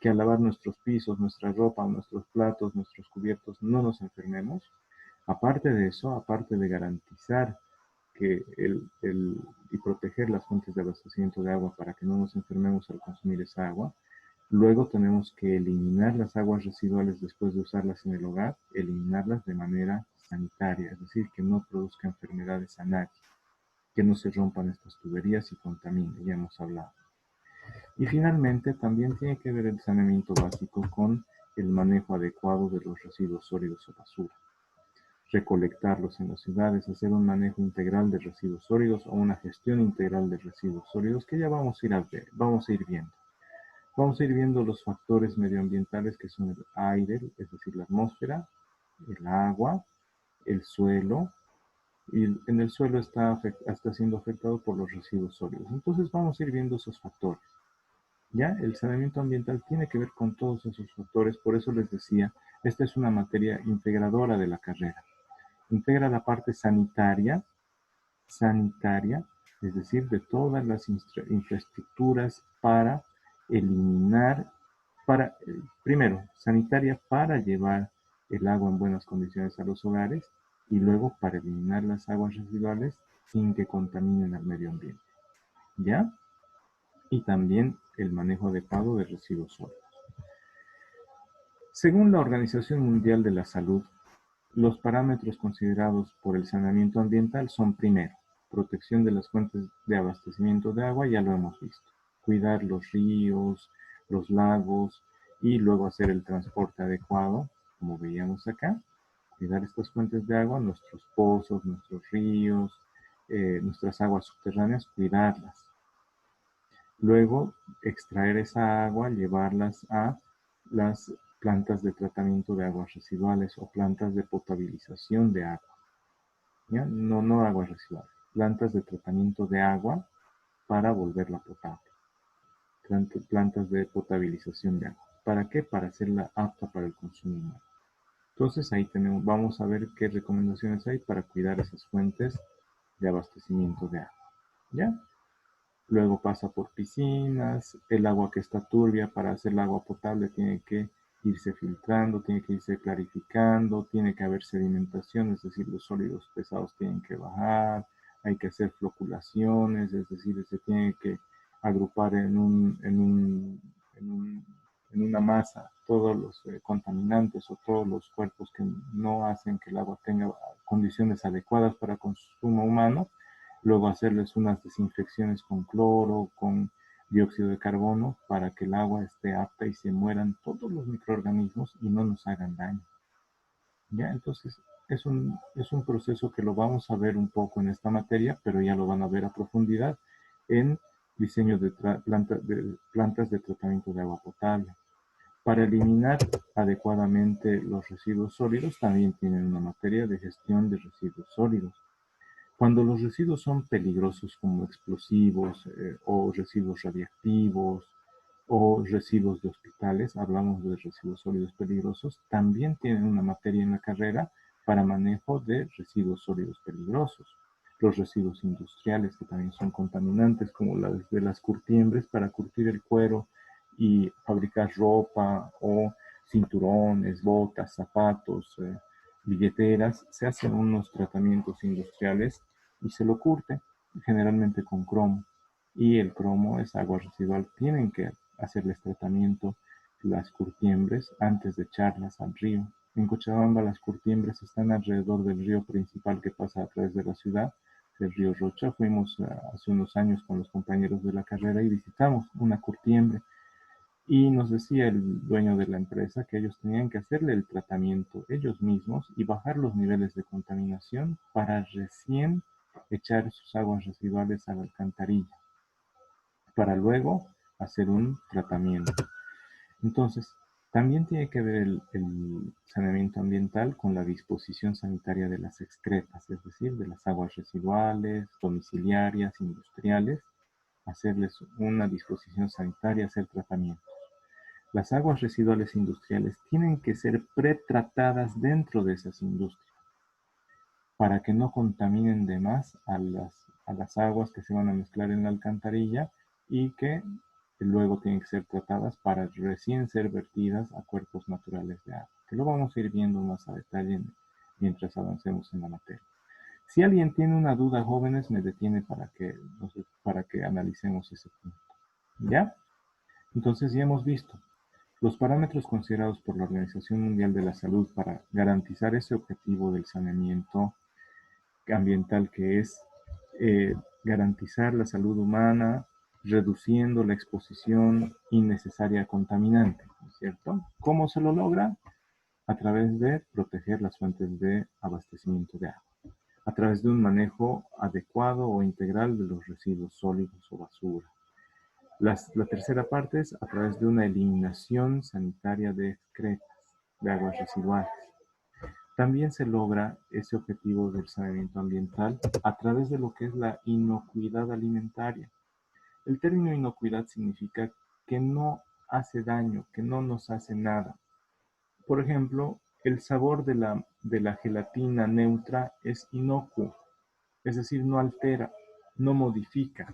que al lavar nuestros pisos, nuestra ropa, nuestros platos, nuestros cubiertos, no nos enfermemos. Aparte de eso, aparte de garantizar que y proteger las fuentes de abastecimiento de agua para que no nos enfermemos al consumir esa agua, luego tenemos que eliminar las aguas residuales después de usarlas en el hogar, eliminarlas de manera sanitaria, es decir, que no produzca enfermedades a nadie, que no se rompan estas tuberías y contaminen, ya hemos hablado. Y finalmente también tiene que ver el saneamiento básico con el manejo adecuado de los residuos sólidos o basura. Recolectarlos en las ciudades, hacer un manejo integral de residuos sólidos o una gestión integral de residuos sólidos que ya vamos a ir viendo. Vamos a ir viendo los factores medioambientales que son el aire, es decir, la atmósfera, el agua, el suelo, y en el suelo está siendo afectado por los residuos sólidos. Entonces vamos a ir viendo esos factores. ¿Ya? El saneamiento ambiental tiene que ver con todos esos factores, por eso les decía, esta es una materia integradora de la carrera. Integra la parte sanitaria, es decir, de todas las infraestructuras para eliminar, primero, sanitaria para llevar el agua en buenas condiciones a los hogares y luego para eliminar las aguas residuales sin que contaminen al medio ambiente. ¿Ya? Y también el manejo adecuado de residuos sólidos. Según la Organización Mundial de la Salud, los parámetros considerados por el saneamiento ambiental son, primero, protección de las fuentes de abastecimiento de agua, ya lo hemos visto. Cuidar los ríos, los lagos y luego hacer el transporte adecuado, como veíamos acá. Cuidar estas fuentes de agua, nuestros pozos, nuestros ríos, nuestras aguas subterráneas, cuidarlas. Luego, extraer esa agua, llevarlas a las plantas de tratamiento de aguas residuales o plantas de potabilización de agua. ¿Ya? No aguas residuales, plantas de tratamiento de agua para volverla potable. Plantas de potabilización de agua. ¿Para qué? Para hacerla apta para el consumo humano. Entonces ahí vamos a ver qué recomendaciones hay para cuidar esas fuentes de abastecimiento de agua. ¿Ya? Luego pasa por piscinas, el agua que está turbia para hacer el agua potable tiene que irse filtrando, tiene que irse clarificando, tiene que haber sedimentación, es decir, los sólidos pesados tienen que bajar, hay que hacer floculaciones, es decir, se tiene que agrupar en una masa todos los contaminantes o todos los cuerpos que no hacen que el agua tenga condiciones adecuadas para consumo humano. luego hacerles unas desinfecciones con cloro, con dióxido de carbono, para que el agua esté apta y se mueran todos los microorganismos y no nos hagan daño. ¿Ya? Entonces, es un proceso que lo vamos a ver un poco en esta materia, pero ya lo van a ver a profundidad en diseño de plantas de tratamiento de agua potable. Para eliminar adecuadamente los residuos sólidos, también tienen una materia de gestión de residuos sólidos. Cuando los residuos son peligrosos como explosivos o residuos radiactivos o residuos de hospitales, hablamos de residuos sólidos peligrosos, también tienen una materia en la carrera para manejo de residuos sólidos peligrosos. Los residuos industriales, que también son contaminantes, como las de las curtiembres para curtir el cuero y fabricar ropa o cinturones, botas, zapatos, billeteras, se hacen unos tratamientos industriales y se lo curte, generalmente con cromo. Y el cromo es agua residual. Tienen que hacerles tratamiento las curtiembres antes de echarlas al río. En Cochabamba las curtiembres están alrededor del río principal que pasa a través de la ciudad, el río Rocha. Fuimos hace unos años con los compañeros de la carrera y visitamos una curtiembre. Y nos decía el dueño de la empresa que ellos tenían que hacerle el tratamiento ellos mismos y bajar los niveles de contaminación para recién echar sus aguas residuales a la alcantarilla, para luego hacer un tratamiento. Entonces, también tiene que ver el saneamiento ambiental con la disposición sanitaria de las excretas, es decir, de las aguas residuales, domiciliarias, industriales, hacerles una disposición sanitaria, hacer tratamientos. Las aguas residuales industriales tienen que ser pretratadas dentro de esas industrias para que no contaminen de más a las aguas que se van a mezclar en la alcantarilla y que luego tienen que ser tratadas para recién ser vertidas a cuerpos naturales de agua, que lo vamos a ir viendo más a detalle mientras avancemos en la materia. Si alguien tiene una duda, jóvenes, me detiene para que analicemos ese punto. ¿Ya? Entonces ya hemos visto los parámetros considerados por la Organización Mundial de la Salud para garantizar ese objetivo del saneamiento ambiental, que es garantizar la salud humana, reduciendo la exposición innecesaria a contaminantes, ¿no es cierto? ¿Cómo se lo logra? A través de proteger las fuentes de abastecimiento de agua, a través de un manejo adecuado o integral de los residuos sólidos o basura. La tercera parte es a través de una eliminación sanitaria de excretas, de aguas residuales. También se logra ese objetivo del saneamiento ambiental a través de lo que es la inocuidad alimentaria. El término inocuidad significa que no hace daño, que no nos hace nada. Por ejemplo, el sabor de la gelatina neutra es inocuo, es decir, no altera, no modifica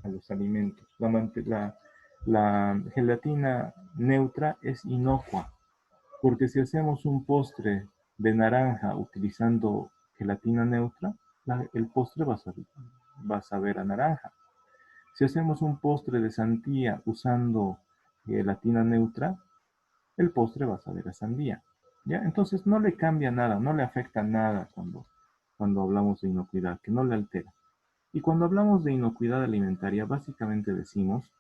a los alimentos. La gelatina neutra es inocua, porque si hacemos un postre de naranja utilizando gelatina neutra, el postre va a saber a naranja. Si hacemos un postre de sandía usando gelatina neutra, el postre va a saber a sandía. ¿Ya? Entonces no le cambia nada, no le afecta nada cuando hablamos de inocuidad, que no le altera. Y cuando hablamos de inocuidad alimentaria, básicamente decimos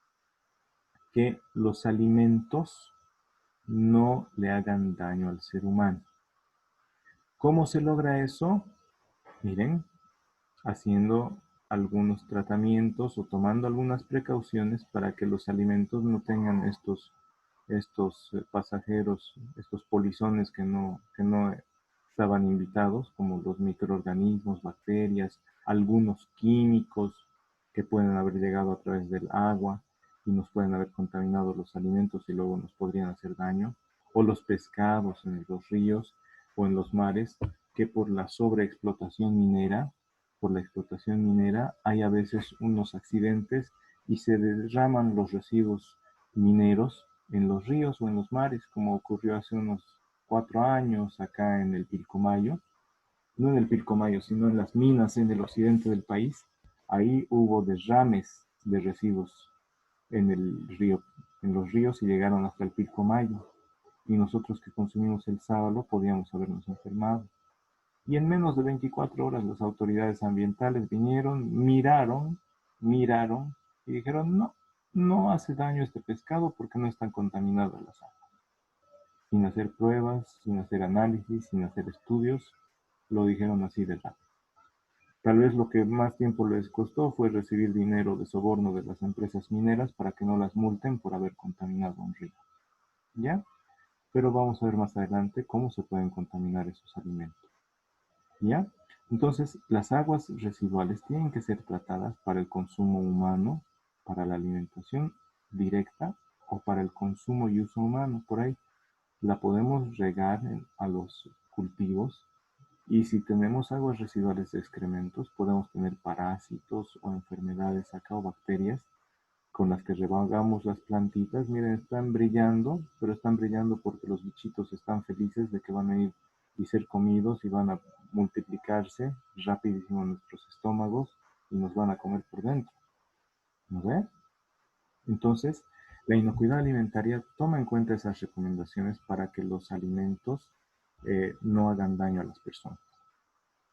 que los alimentos no le hagan daño al ser humano. ¿Cómo se logra eso? Miren, haciendo algunos tratamientos o tomando algunas precauciones para que los alimentos no tengan estos pasajeros, estos polizones que no estaban invitados, como los microorganismos, bacterias, algunos químicos que pueden haber llegado a través del agua y nos pueden haber contaminado los alimentos y luego nos podrían hacer daño, o los pescados en los ríos o en los mares, que por la sobreexplotación minera, hay a veces unos accidentes y se derraman los residuos mineros en los ríos o en los mares, como ocurrió hace unos 4 años acá en el Pilcomayo, no en el Pilcomayo, sino en las minas en el occidente del país. Ahí hubo derrames de residuos en el río, en los ríos, y llegaron hasta el Pilcomayo. Y nosotros que consumimos el sábalo podíamos habernos enfermado. Y en menos de 24 horas las autoridades ambientales vinieron, miraron y dijeron, no, no hace daño este pescado porque no están contaminadas las aguas. Sin hacer pruebas, sin hacer análisis, sin hacer estudios, lo dijeron así de rápido. Tal vez lo que más tiempo les costó fue recibir dinero de soborno de las empresas mineras para que no las multen por haber contaminado un río. ¿Ya? Pero vamos a ver más adelante cómo se pueden contaminar esos alimentos. ¿Ya? Entonces, las aguas residuales tienen que ser tratadas para el consumo humano, para la alimentación directa o para el consumo y uso humano. Por ahí la podemos regar a los cultivos y si tenemos aguas residuales de excrementos, podemos tener parásitos o enfermedades acá o bacterias con las que regamos las plantitas. Miren, están brillando, pero están brillando porque los bichitos están felices de que van a ir y ser comidos y van a multiplicarse rapidísimo en nuestros estómagos y nos van a comer por dentro. ¿No ve? Entonces, la inocuidad alimentaria toma en cuenta esas recomendaciones para que los alimentos no hagan daño a las personas.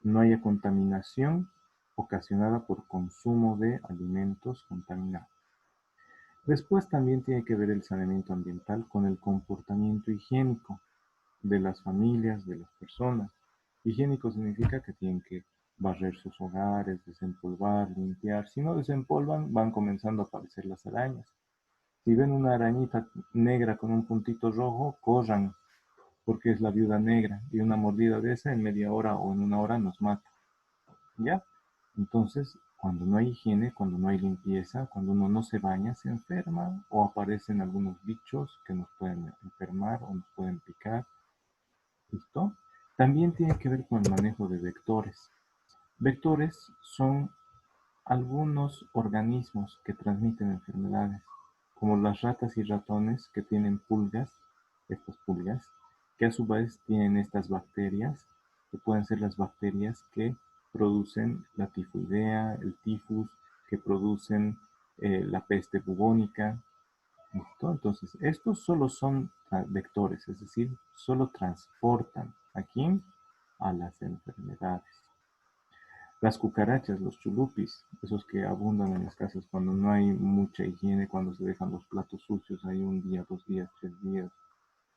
No haya contaminación ocasionada por consumo de alimentos contaminados. Después también tiene que ver el saneamiento ambiental con el comportamiento higiénico de las familias, de las personas. Higiénico significa que tienen que barrer sus hogares, desempolvar, limpiar. Si no desempolvan, van comenzando a aparecer las arañas. Si ven una arañita negra con un puntito rojo, corran, porque es la viuda negra. Y una mordida de esa en media hora o en una hora nos mata. ¿Ya? Entonces, cuando no hay higiene, cuando no hay limpieza, cuando uno no se baña, se enferma o aparecen algunos bichos que nos pueden enfermar o nos pueden picar. ¿Listo? También tiene que ver con el manejo de vectores. Vectores son algunos organismos que transmiten enfermedades, como las ratas y ratones que tienen pulgas, estas pulgas, que a su vez tienen estas bacterias, que pueden ser las bacterias que producen la tifoidea, el tifus, que producen la peste bubónica. ¿Listo? Entonces, estos solo son vectores, es decir, solo transportan a quién, a las enfermedades. Las cucarachas, los chulupis, esos que abundan en las casas cuando no hay mucha higiene, cuando se dejan los platos sucios ahí un día, 2 días, 3 días,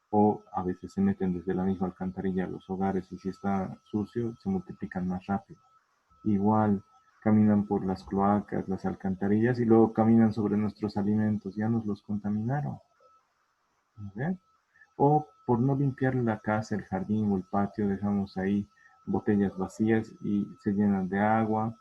o a veces se meten desde la misma alcantarilla a los hogares y si está sucio se multiplican más rápido. Igual caminan por las cloacas, las alcantarillas y luego caminan sobre nuestros alimentos, ya nos los contaminaron. ¿Ven? O por no limpiar la casa, el jardín o el patio, dejamos ahí botellas vacías y se llenan de agua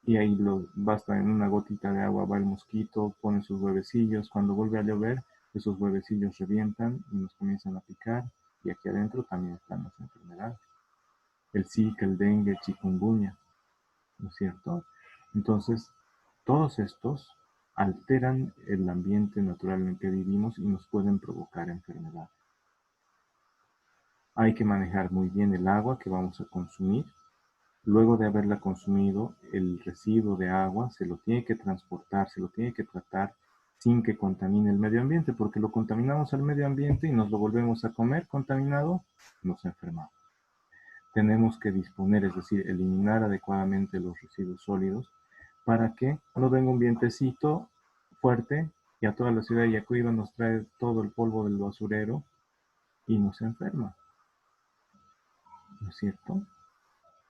y ahí basta en una gotita de agua va el mosquito, pone sus huevecillos, cuando vuelve a llover esos huevecillos revientan y nos comienzan a picar y aquí adentro también están las enfermedades, el Zika, el dengue, el chikungunya, ¿no es cierto? Entonces, todos estos alteran el ambiente natural en el que vivimos y nos pueden provocar enfermedades. Hay que manejar muy bien el agua que vamos a consumir. Luego de haberla consumido, el residuo de agua se lo tiene que transportar, se lo tiene que tratar sin que contamine el medio ambiente, porque lo contaminamos al medio ambiente y nos lo volvemos a comer contaminado, nos enfermamos. Tenemos que disponer, es decir, eliminar adecuadamente los residuos sólidos para que no venga un vientecito fuerte y a toda la ciudad de Yacuiba nos trae todo el polvo del basurero y nos enferma. ¿No es cierto?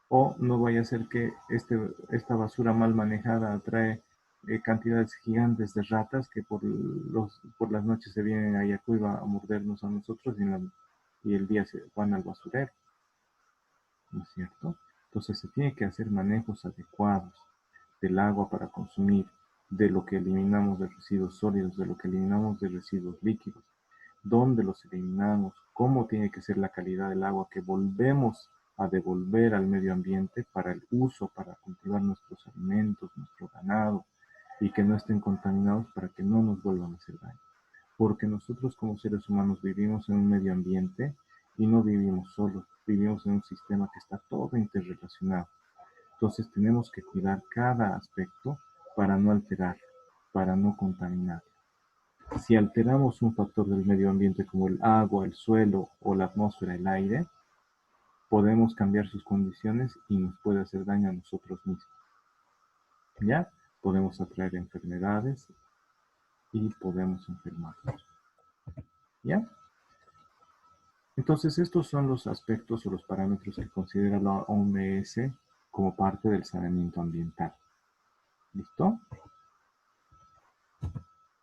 O no vaya a ser que esta basura mal manejada atrae cantidades gigantes de ratas que por las noches se vienen a Yacuiba a mordernos a nosotros y el día se van al basurero. ¿No es cierto? Entonces se tiene que hacer manejos adecuados del agua para consumir, de lo que eliminamos de residuos sólidos, de lo que eliminamos de residuos líquidos, dónde los eliminamos, cómo tiene que ser la calidad del agua que volvemos a devolver al medio ambiente para el uso, para cultivar nuestros alimentos, nuestro ganado, y que no estén contaminados para que no nos vuelvan a hacer daño. Porque nosotros como seres humanos vivimos en un medio ambiente y no vivimos solos, vivimos en un sistema que está todo interrelacionado. Entonces tenemos que cuidar cada aspecto para no alterar, para no contaminar. Si alteramos un factor del medio ambiente como el agua, el suelo o la atmósfera, el aire, podemos cambiar sus condiciones y nos puede hacer daño a nosotros mismos. ¿Ya? Podemos atraer enfermedades y podemos enfermarnos. ¿Ya? Entonces, estos son los aspectos o los parámetros que considera la OMS como parte del saneamiento ambiental. ¿Listo?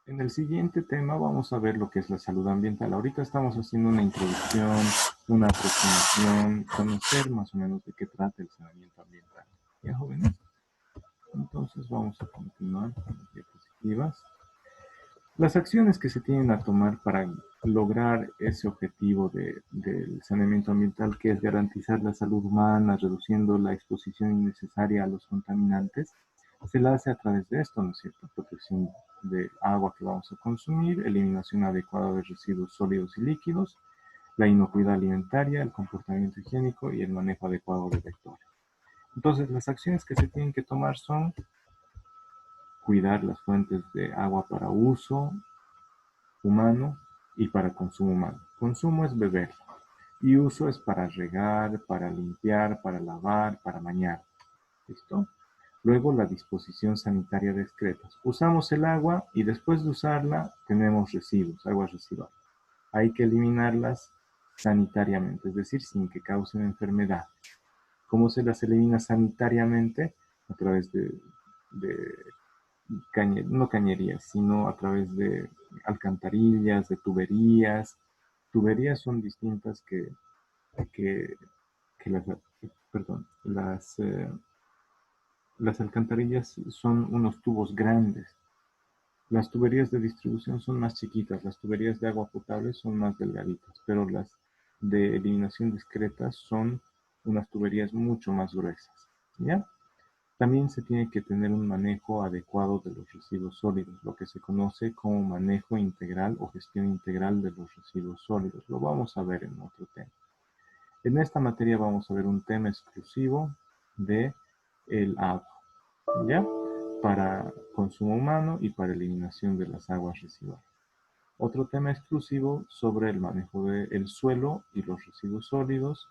En el siguiente tema vamos a ver lo que es la salud ambiental. Ahorita estamos haciendo una introducción, una aproximación, conocer más o menos de qué trata el saneamiento ambiental. ¿Ya, jóvenes? Entonces vamos a continuar con las diapositivas. Las acciones que se tienen a tomar para lograr ese objetivo del saneamiento ambiental, que es garantizar la salud humana, reduciendo la exposición innecesaria a los contaminantes, se la hace a través de esto, ¿no es cierto? Protección de agua que vamos a consumir, eliminación adecuada de residuos sólidos y líquidos, la inocuidad alimentaria, el comportamiento higiénico y el manejo adecuado de vectores. Entonces, las acciones que se tienen que tomar son cuidar las fuentes de agua para uso humano y para consumo humano. Consumo es beber y uso es para regar, para limpiar, para lavar, para bañar. ¿Listo? Luego la disposición sanitaria de excretas. Usamos el agua y después de usarla tenemos residuos, aguas residuales. Hay que eliminarlas sanitariamente, es decir, sin que causen enfermedad. ¿Cómo se las elimina sanitariamente? A través de no cañerías, sino a través de alcantarillas, de tuberías. Tuberías son distintas que las alcantarillas son unos tubos grandes. Las tuberías de distribución son más chiquitas, las tuberías de agua potable son más delgaditas, pero las de eliminación discreta son unas tuberías mucho más gruesas, ¿ya? También se tiene que tener un manejo adecuado de los residuos sólidos, lo que se conoce como manejo integral o gestión integral de los residuos sólidos. Lo vamos a ver en otro tema. En esta materia vamos a ver un tema exclusivo de el agua, ¿ya? Para consumo humano y para eliminación de las aguas residuales. Otro tema exclusivo sobre el manejo del suelo y los residuos sólidos.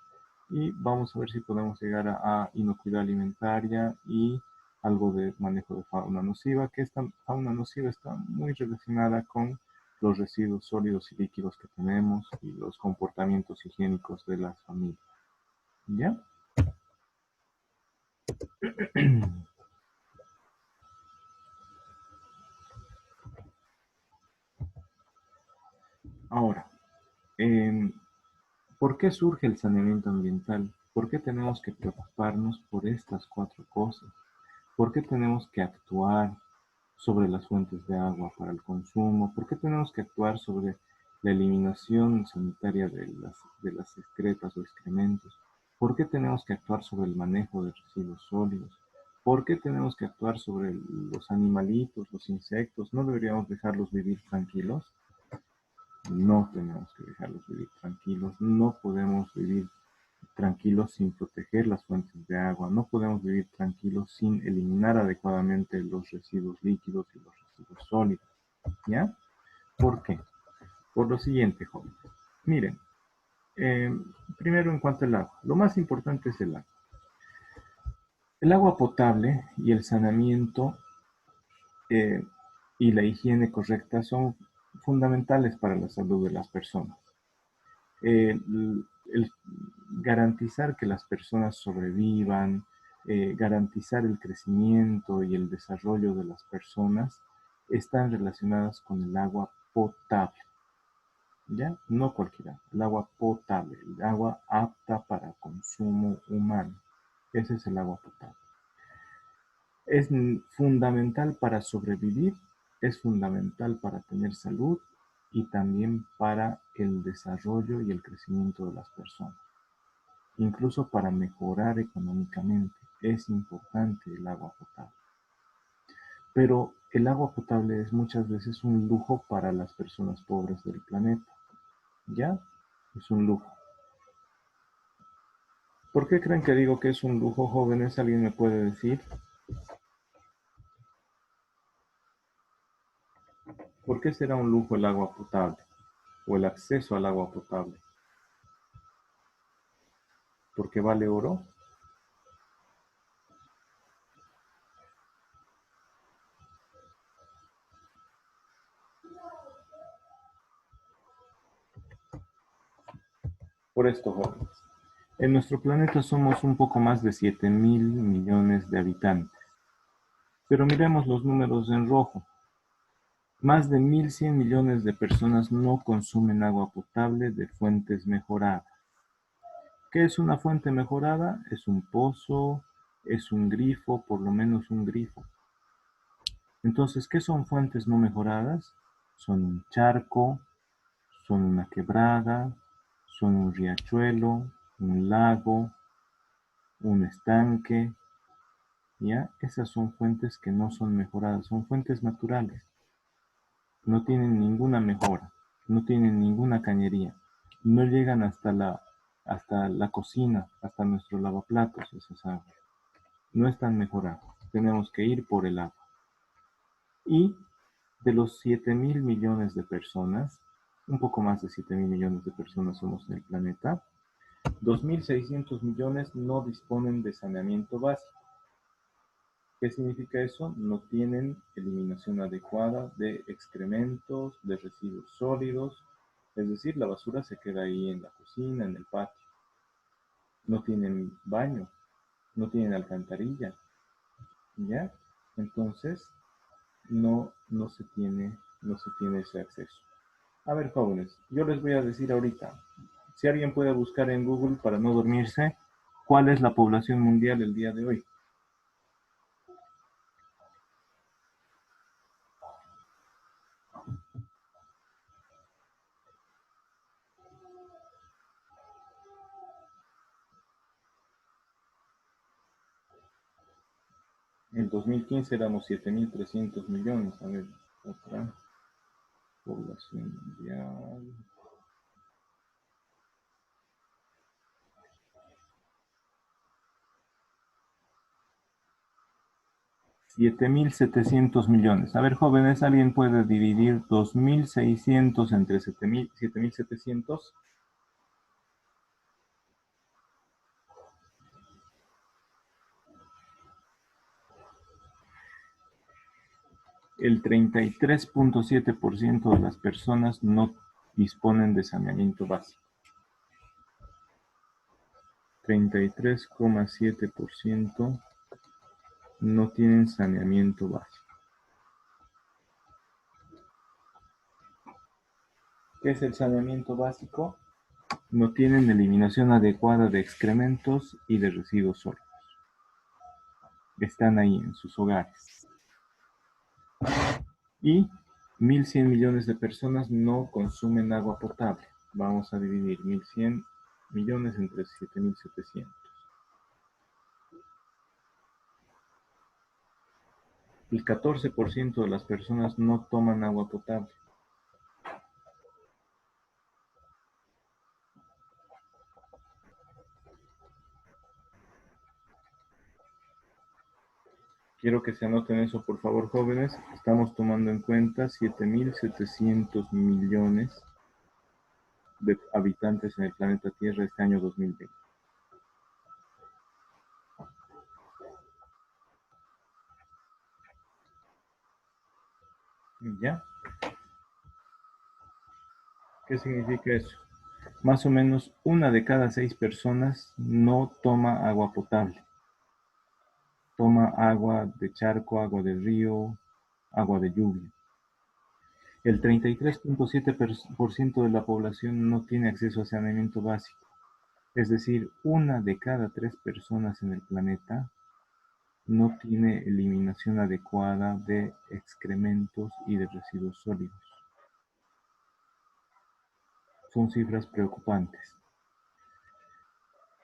Y vamos a ver si podemos llegar a inocuidad alimentaria y algo de manejo de fauna nociva, que esta fauna nociva está muy relacionada con los residuos sólidos y líquidos que tenemos y los comportamientos higiénicos de las familias. ¿Ya? Ahora, ¿por qué surge el saneamiento ambiental? ¿Por qué tenemos que preocuparnos por estas 4 cosas? ¿Por qué tenemos que actuar sobre las fuentes de agua para el consumo? ¿Por qué tenemos que actuar sobre la eliminación sanitaria de las excretas o excrementos? ¿Por qué tenemos que actuar sobre el manejo de residuos sólidos? ¿Por qué tenemos que actuar sobre los animalitos, los insectos? ¿No deberíamos dejarlos vivir tranquilos? No tenemos que dejarlos vivir tranquilos. No podemos vivir tranquilos sin proteger las fuentes de agua. No podemos vivir tranquilos sin eliminar adecuadamente los residuos líquidos y los residuos sólidos. ¿Ya? ¿Por qué? Por lo siguiente, jóvenes. Miren, primero en cuanto al agua. Lo más importante es el agua. El agua potable y el saneamiento y la higiene correcta son fundamentales para la salud de las personas. El garantizar que las personas sobrevivan, garantizar el crecimiento y el desarrollo de las personas están relacionadas con el agua potable. ¿Ya? No cualquiera, el agua potable, el agua apta para consumo humano. Ese es el agua potable. Es fundamental para sobrevivir, es fundamental para tener salud y también para el desarrollo y el crecimiento de las personas. Incluso para mejorar económicamente es importante el agua potable. Pero el agua potable es muchas veces un lujo para las personas pobres del planeta. ¿Ya? Es un lujo. ¿Por qué creen que digo que es un lujo, jóvenes? ¿Alguien me puede decir? ¿Por qué será un lujo el agua potable? O el acceso al agua potable. porque vale oro. Por esto, jóvenes. En nuestro planeta somos un poco más de 7.000 millones de habitantes. Pero miremos los números en rojo. Más de 1.100 millones de personas no consumen agua potable de fuentes mejoradas. ¿Qué es una fuente mejorada? Es un pozo, es un grifo, por lo menos un grifo. Entonces, ¿qué son fuentes no mejoradas? Son un charco, son una quebrada, son un riachuelo, un lago, un estanque, ¿ya? Esas son fuentes que no son mejoradas, son fuentes naturales. No tienen ninguna mejora, no tienen ninguna cañería, no llegan hasta la cocina, hasta nuestro lavaplatos, esas aguas. No están mejoradas, tenemos que ir por el agua. Y de los 7.000 millones de personas, un poco más de 7.000 millones de personas somos en el planeta, 2.600 millones no disponen de saneamiento básico. ¿Qué significa eso? No tienen eliminación adecuada de excrementos, de residuos sólidos, es decir, la basura se queda ahí en la cocina, en el patio. No tienen baño, no tienen alcantarilla, ¿ya? Entonces, no se tiene ese acceso. A ver, jóvenes, yo les voy a decir ahorita, si alguien puede buscar en Google para no dormirse, ¿cuál es la población mundial el día de hoy? En 2015 éramos 7.300 millones. A ver, otra población mundial. $7.700 millones. A ver, jóvenes, ¿alguien puede dividir 2.600 entre 7.700? El 33.7% de las personas no disponen de saneamiento básico. 33,7% no tienen saneamiento básico. ¿Qué es el saneamiento básico? No tienen eliminación adecuada de excrementos y de residuos sólidos. Están ahí en sus hogares. Y 1.100 millones de personas no consumen agua potable. Vamos a dividir 1.100 millones entre 7.700. El 14% de las personas no toman agua potable. Quiero que se anoten eso, por favor, jóvenes. Estamos tomando en cuenta 7.700 millones de habitantes en el planeta Tierra este año 2020. ¿Ya? ¿Qué significa eso? Más o menos 1 de cada 6 personas no toma agua potable. Toma agua de charco, agua de río, agua de lluvia. El 33.7% de la población no tiene acceso a saneamiento básico. Es decir, 1 de cada 3 personas en el planeta no tiene eliminación adecuada de excrementos y de residuos sólidos. Son cifras preocupantes.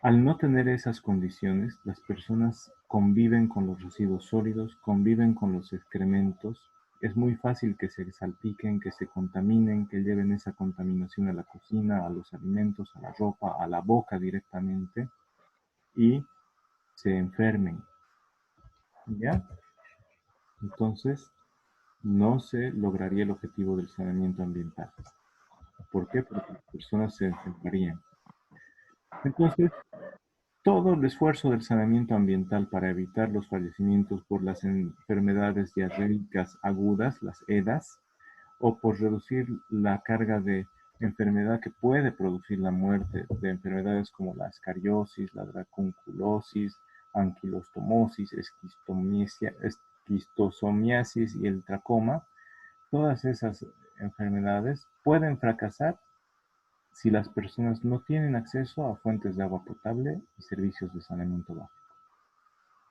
Al no tener esas condiciones, las personas conviven con los residuos sólidos, conviven con los excrementos. Es muy fácil que se salpiquen, que se contaminen, que lleven esa contaminación a la cocina, a los alimentos, a la ropa, a la boca directamente y se enfermen. ¿Ya? Entonces, no se lograría el objetivo del saneamiento ambiental. ¿Por qué? Porque las personas se enfermarían. Entonces, todo el esfuerzo del saneamiento ambiental para evitar los fallecimientos por las enfermedades diarreicas agudas, las EDAs, o por reducir la carga de enfermedad que puede producir la muerte de enfermedades como la ascariosis, la dracunculosis, anquilostomosis, esquistosomiasis y el tracoma. Todas esas enfermedades pueden fracasar si las personas no tienen acceso a fuentes de agua potable y servicios de saneamiento básico.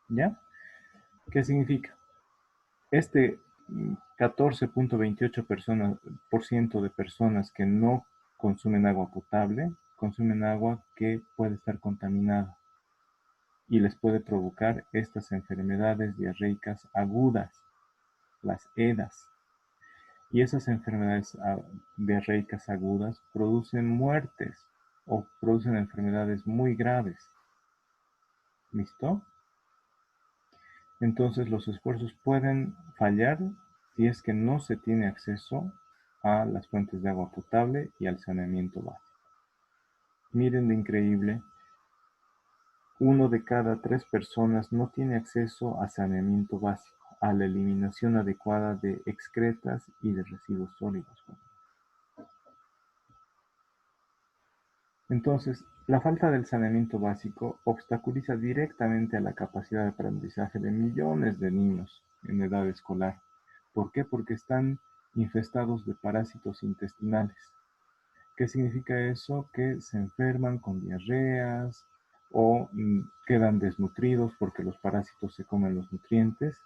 ¿Ya? ¿Qué significa? Este 14.28% de personas que no consumen agua potable, consumen agua que puede estar contaminada y les puede provocar estas enfermedades diarreicas agudas, las EDAs. Y esas enfermedades diarreicas agudas producen muertes o producen enfermedades muy graves. ¿Listo? Entonces los esfuerzos pueden fallar si es que no se tiene acceso a las fuentes de agua potable y al saneamiento básico. Miren lo increíble. 1 de cada 3 personas no tiene acceso a saneamiento básico, a la eliminación adecuada de excretas y de residuos sólidos. Entonces, la falta del saneamiento básico obstaculiza directamente a la capacidad de aprendizaje de millones de niños en edad escolar. ¿Por qué? Porque están infestados de parásitos intestinales. ¿Qué significa eso? Que se enferman con diarreas o quedan desnutridos porque los parásitos se comen los nutrientes.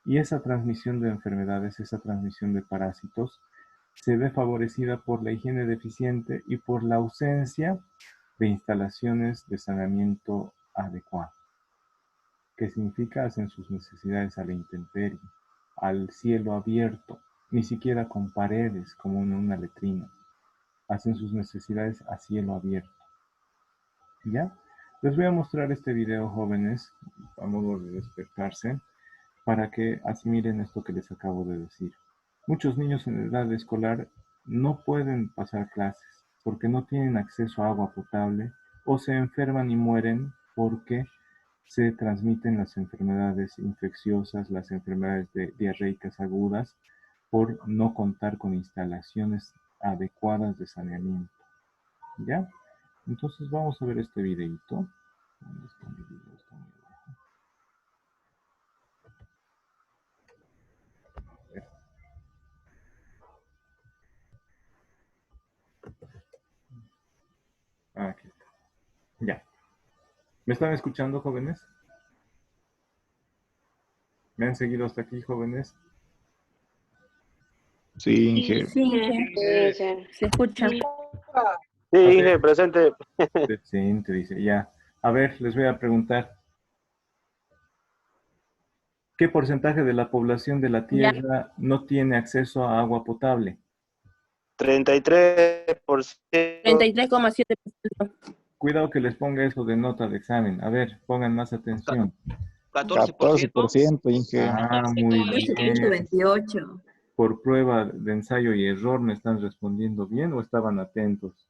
Y esa transmisión de enfermedades, esa transmisión de parásitos, se ve favorecida por la higiene deficiente y por la ausencia de instalaciones de saneamiento adecuado. ¿Qué significa? Hacen sus necesidades a la intemperie, al cielo abierto, ni siquiera con paredes como en una letrina. Hacen sus necesidades a cielo abierto. ¿Ya? Les voy a mostrar este video, jóvenes, a modo de despertarse, para que asimilen esto que les acabo de decir. Muchos niños en edad escolar no pueden pasar clases porque no tienen acceso a agua potable o se enferman y mueren porque se transmiten las enfermedades infecciosas, las enfermedades diarreicas agudas, por no contar con instalaciones adecuadas de saneamiento. ¿Ya? Entonces vamos a ver este videito. ¿Dónde está mi video? Está muy abajo. Aquí está. Ya. ¿Me están escuchando, jóvenes? ¿Me han seguido hasta aquí, jóvenes? Sí, Inge. Sí, Inge, se escucha. Sí, A ver. Inge, presente. Decente, dice. Ya. A ver, les voy a preguntar. ¿Qué porcentaje de la población de la Ya. Tierra no tiene acceso a agua potable? 33%. 33,7%. Cuidado que les ponga eso de nota de examen. A ver, pongan más atención. 14%, Inge. Ah, muy bien. 14.28. Por prueba de ensayo y error, ¿me están respondiendo bien o estaban atentos?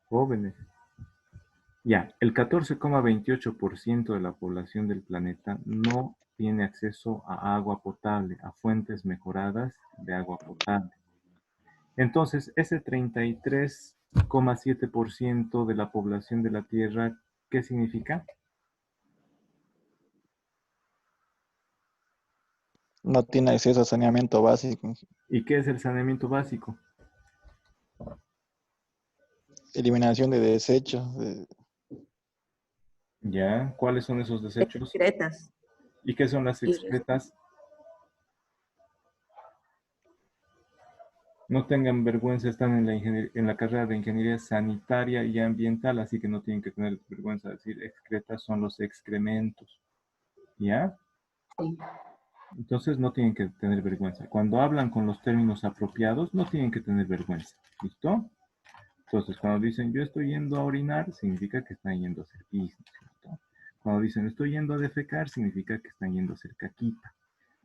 Jóvenes. Ya, el 14,28% de la población del planeta no tiene acceso a agua potable, a fuentes mejoradas de agua potable. Entonces, ese 33,7% de la población de la Tierra, ¿qué significa? No tiene acceso a saneamiento básico. ¿Y qué es el saneamiento básico? Eliminación de desechos. ¿Ya? ¿Cuáles son esos desechos? Excretas. ¿Y qué son las excretas? No tengan vergüenza, están en la carrera de ingeniería sanitaria y ambiental, así que no tienen que tener vergüenza de decir excretas son los excrementos. ¿Ya? Sí. Entonces no tienen que tener vergüenza. Cuando hablan con los términos apropiados, no tienen que tener vergüenza. ¿Listo? Entonces, cuando dicen yo estoy yendo a orinar, significa que están yendo a hacer pis, ¿cierto? Cuando dicen estoy yendo a defecar, significa que están yendo a hacer caquita.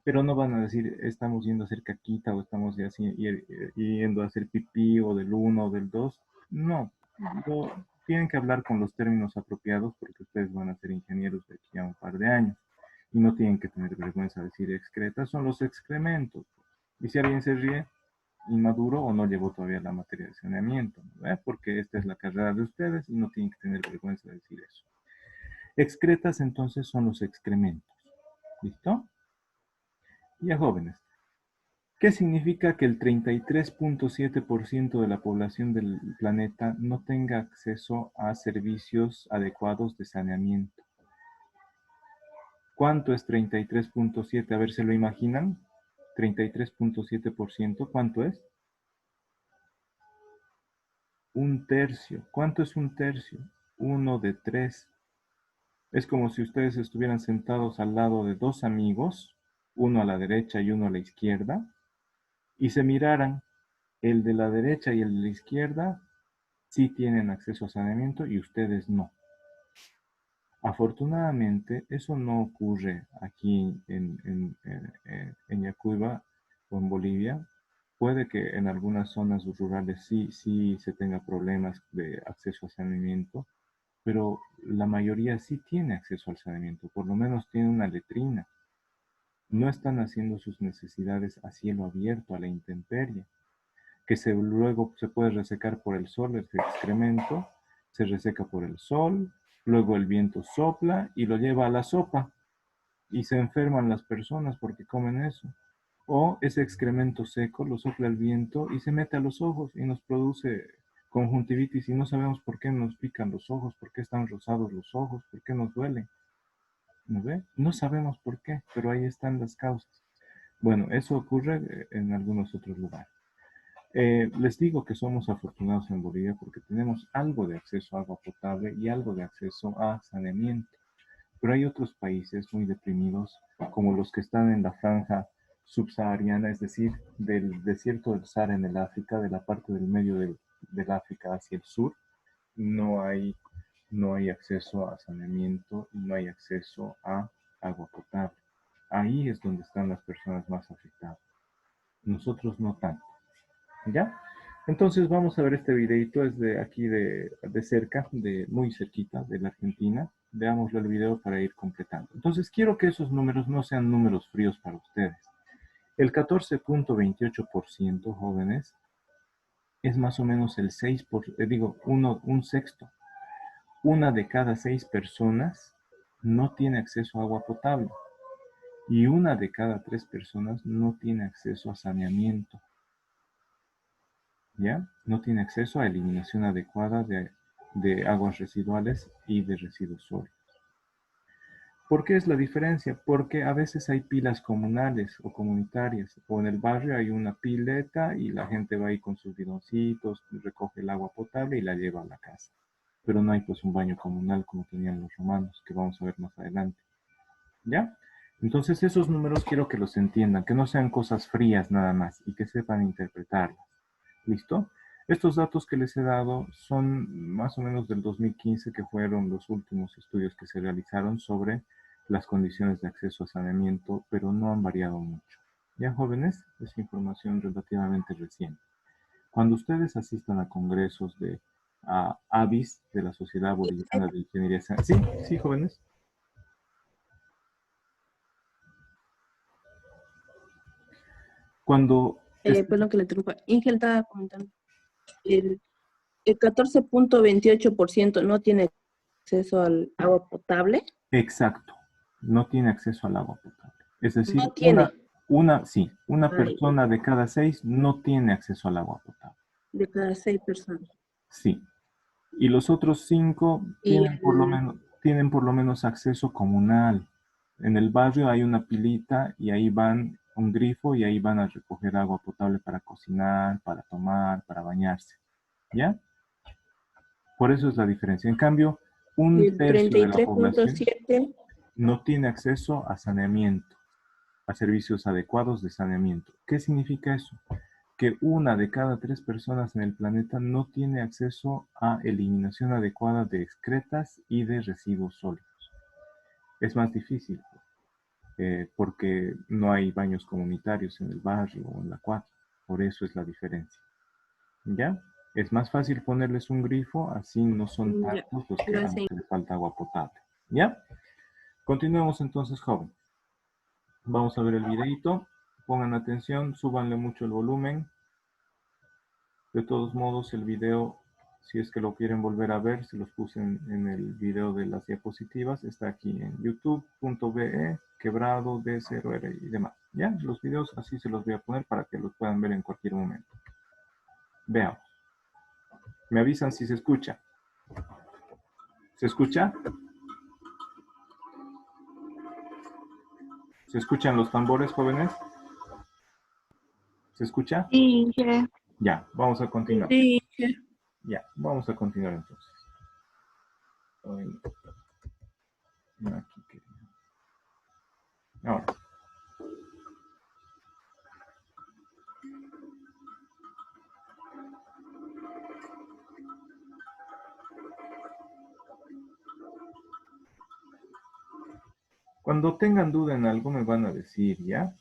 Pero no van a decir estamos yendo a hacer caquita o estamos yendo a hacer pipí o del 1 o del 2. No, tienen que hablar con los términos apropiados porque ustedes van a ser ingenieros de aquí a un par de años. Y no tienen que tener vergüenza de decir excretas, son los excrementos. Y si alguien se ríe, inmaduro o no llevó todavía la materia de saneamiento, ¿no? Porque esta es la carrera de ustedes y no tienen que tener vergüenza de decir eso. Excretas entonces son los excrementos. ¿Listo? Ya jóvenes. ¿Qué significa que el 33.7% de la población del planeta no tenga acceso a servicios adecuados de saneamiento? ¿Cuánto es 33.7? A ver, ¿se lo imaginan? 33.7%, ¿cuánto es? Un tercio. ¿Cuánto es un tercio? 1 de 3. Es como si ustedes estuvieran sentados al lado de dos amigos, uno a la derecha y uno a la izquierda, y se miraran. El de la derecha y el de la izquierda sí tienen acceso a saneamiento y ustedes no. Afortunadamente, eso no ocurre aquí en Yacuiba o en Bolivia. Puede que en algunas zonas rurales sí se tenga problemas de acceso a saneamiento, pero la mayoría sí tiene acceso al saneamiento, por lo menos tiene una letrina. No están haciendo sus necesidades a cielo abierto, a la intemperie, que luego se puede resecar por el sol, el excremento, se reseca por el sol, luego el viento sopla y lo lleva a la sopa y se enferman las personas porque comen eso. O ese excremento seco lo sopla el viento y se mete a los ojos y nos produce conjuntivitis y no sabemos por qué nos pican los ojos, por qué están rosados los ojos, por qué nos duelen. ¿No ve? No sabemos por qué, pero ahí están las causas. Bueno, eso ocurre en algunos otros lugares. Les digo que somos afortunados en Bolivia porque tenemos algo de acceso a agua potable y algo de acceso a saneamiento. Pero hay otros países muy deprimidos, como los que están en la franja subsahariana, es decir, del desierto del Sahara en el África, de la parte del medio del África hacia el sur. No hay, no hay acceso a saneamiento y no hay acceso a agua potable. Ahí es donde están las personas más afectadas. Nosotros no tanto. ¿Ya? Entonces vamos a ver este videito, es de aquí de cerca, de muy cerquita de la Argentina. Veámoslo el video para ir completando. Entonces quiero que esos números no sean números fríos para ustedes. El 14.28%, jóvenes, es más o menos el 6, un sexto. Una de cada 6 personas no tiene acceso a agua potable. Y una de cada 3 personas no tiene acceso a saneamiento. ¿Ya? No tiene acceso a eliminación adecuada de aguas residuales y de residuos sólidos. ¿Por qué es la diferencia? Porque a veces hay pilas comunales o comunitarias, o en el barrio hay una pileta y la gente va ahí con sus bidoncitos, recoge el agua potable y la lleva a la casa. Pero no hay pues un baño comunal como tenían los romanos, que vamos a ver más adelante. ¿Ya? Entonces esos números quiero que los entiendan, que no sean cosas frías nada más y que sepan interpretarlas. ¿Listo? Estos datos que les he dado son más o menos del 2015, que fueron los últimos estudios que se realizaron sobre las condiciones de acceso a saneamiento, pero no han variado mucho. Ya, jóvenes, es información relativamente reciente. Cuando ustedes asistan a congresos de ABIS, de la Sociedad Boliviana de Ingeniería Sanitaria. Sí, sí, jóvenes. Cuando... Perdón que le interrumpa. Ingel estaba comentando. El 14.28% no tiene acceso al agua potable. Exacto, no tiene acceso al agua potable. Es decir, No tiene. una Ay, persona de cada 6 no tiene acceso al agua potable. de cada 6 personas. Sí. Y los otros 5 Y tienen por lo menos acceso comunal. En el barrio hay una pilita y ahí van un grifo y ahí van a recoger agua potable para cocinar, para tomar, para bañarse. ¿Ya? Por eso es la diferencia. En cambio, un el tercio de la población 33.7 no tiene acceso a saneamiento, a servicios adecuados de saneamiento. ¿Qué significa eso? Que una de cada 3 personas en el planeta no tiene acceso a eliminación adecuada de excretas y de residuos sólidos. Es más difícil porque no hay baños comunitarios en el barrio o en la cuadra. Por eso es la diferencia. ¿Ya? Es más fácil ponerles un grifo, así no son Ya, tantos los que, lo a los sé. que les falta agua potable. ¿Ya? Continuemos entonces, joven. Vamos a ver el videito. Pongan atención, súbanle mucho el volumen. De todos modos, el video, si es que lo quieren volver a ver, se los puse en el video de las diapositivas. Está aquí en youtube.be, quebrado, D0R y demás. ¿Ya? Los videos así se los voy a poner para que los puedan ver en cualquier momento. Veamos. Me avisan si se escucha. ¿Se escucha? ¿Se escuchan los tambores, jóvenes? ¿Se escucha? Sí, ya. Ya, vamos a continuar. Sí, Ya, vamos a continuar entonces. Aquí, ahora. Cuando tengan duda en algo me van a decir, ¿ya?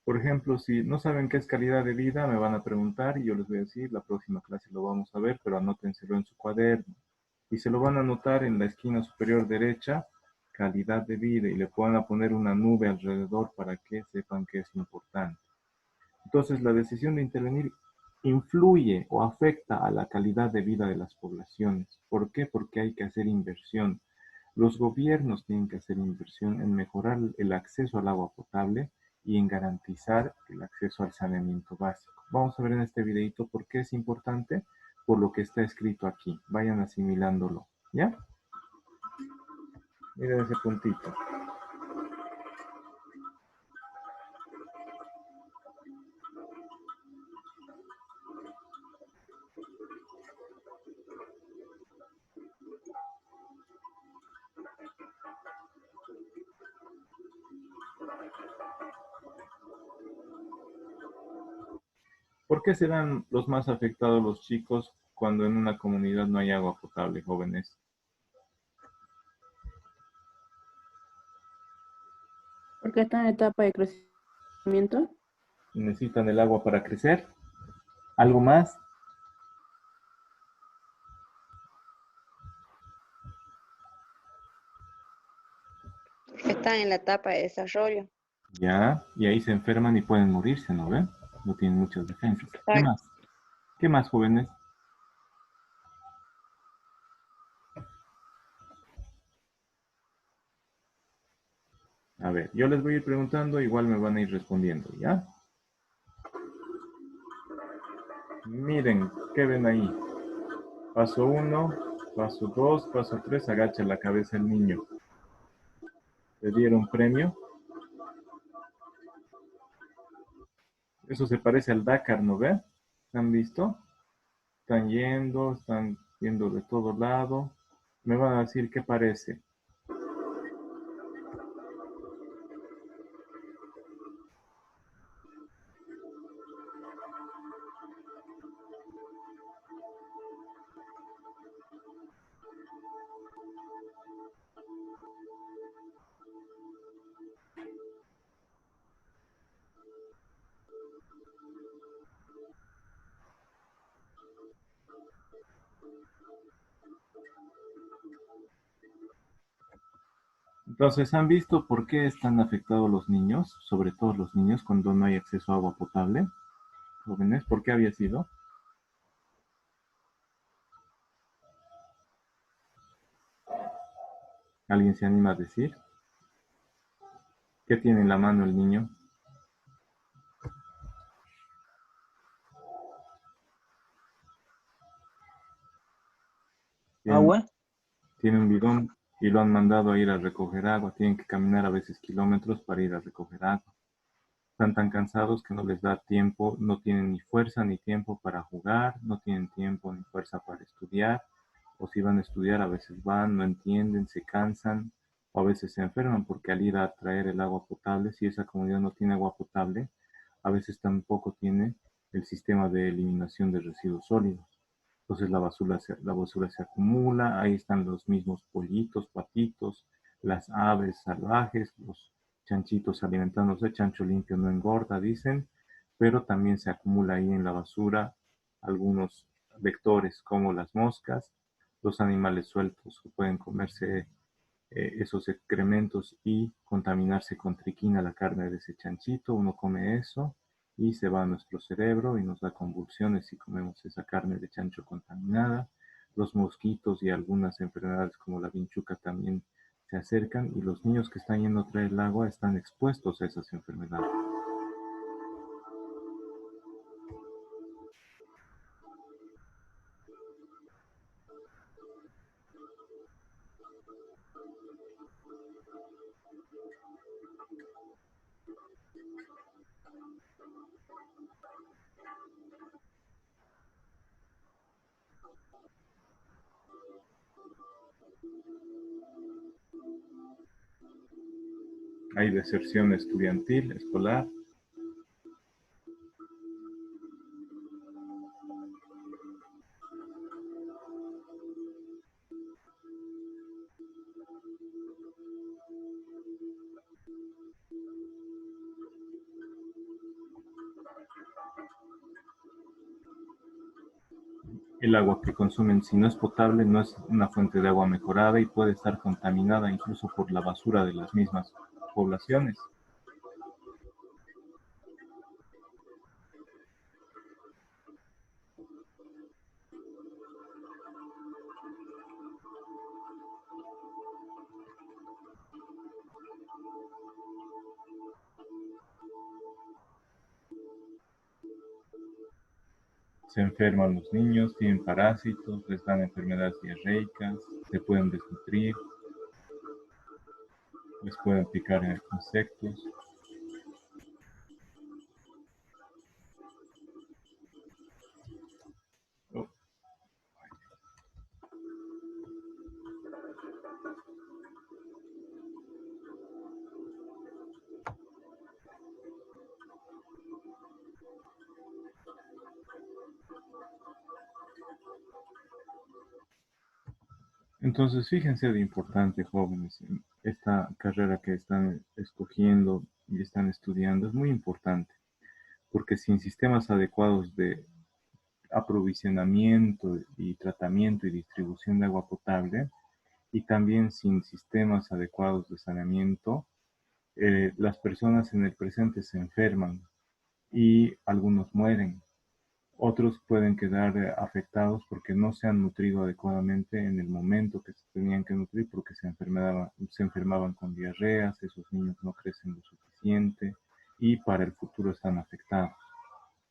Por ejemplo, si no saben qué es calidad de vida, me van a preguntar y yo les voy a decir, la próxima clase lo vamos a ver, pero anótenselo en su cuaderno. Y se lo van a anotar en la esquina superior derecha, calidad de vida, y le van a poner una nube alrededor para que sepan que es importante. Entonces, la decisión de intervenir influye o afecta a la calidad de vida de las poblaciones. ¿Por qué? Porque hay que hacer inversión. Los gobiernos tienen que hacer inversión en mejorar el acceso al agua potable y en garantizar el acceso al saneamiento básico. Vamos a ver en este videito por qué es importante, por lo que está escrito aquí. Vayan asimilándolo, ¿ya? Miren ese puntito. ¿Por qué serán los más afectados los chicos cuando en una comunidad no hay agua potable, jóvenes? porque está en etapa de crecimiento. ¿Necesitan el agua para crecer? ¿Algo más? Están en la etapa de desarrollo. Ya, y ahí se enferman y pueden morirse, ¿no ven? No tienen muchas defensas. ¿Qué Exacto. más? ¿Qué más, jóvenes? A ver, yo les voy a ir preguntando, igual me van a ir respondiendo, ¿ya? Miren, ¿qué ven ahí? Paso 1, paso 2, paso 3, agacha la cabeza el niño. ¿Le dieron premio? Eso se parece al Dakar, ¿no ve? ¿Han visto? Están yendo de todo lado. Me van a decir qué parece. Entonces, ¿han visto por qué están afectados los niños? Sobre todo los niños cuando no hay acceso a agua potable. Jóvenes, ¿por qué había sido? ¿Alguien se anima a decir? ¿Qué tiene en la mano el niño? Agua. Tiene un bidón y lo han mandado a ir a recoger agua. Tienen que caminar a veces kilómetros para ir a recoger agua. Están tan cansados que no les da tiempo, no tienen ni fuerza ni tiempo para jugar, no tienen tiempo ni fuerza para estudiar, o si van a estudiar a veces van, no entienden, se cansan, o a veces se enferman porque al ir a traer el agua potable, si esa comunidad no tiene agua potable, a veces tampoco tiene el sistema de eliminación de residuos sólidos. Entonces la basura se acumula, ahí están los mismos pollitos, patitos, las aves salvajes, los chanchitos alimentándose, chancho limpio no engorda, dicen, pero también se acumula ahí en la basura algunos vectores como las moscas, los animales sueltos que pueden comerse esos excrementos y contaminarse con triquina la carne de ese chanchito. Uno come eso y se va a nuestro cerebro y nos da convulsiones si comemos esa carne de chancho contaminada. Los mosquitos y algunas enfermedades como la vinchuca también se acercan y los niños que están yendo a traer el agua están expuestos a esas enfermedades. Hay deserción estudiantil, escolar. El agua que consumen, si no es potable, no es una fuente de agua mejorada y puede estar contaminada incluso por la basura de las mismas poblaciones. Se enferman los niños, tienen parásitos, les dan enfermedades diarreicas, se pueden desnutrir, les pueden picar insectos. Oh. Entonces, fíjense de importante, jóvenes, en esta carrera que están escogiendo y están estudiando es muy importante, porque sin sistemas adecuados de aprovisionamiento y tratamiento y distribución de agua potable, y también sin sistemas adecuados de saneamiento, las personas en el presente se enferman y algunos mueren. Otros pueden quedar afectados porque no se han nutrido adecuadamente en el momento que se tenían que nutrir porque se enfermaban con diarreas, esos niños no crecen lo suficiente y para el futuro están afectados,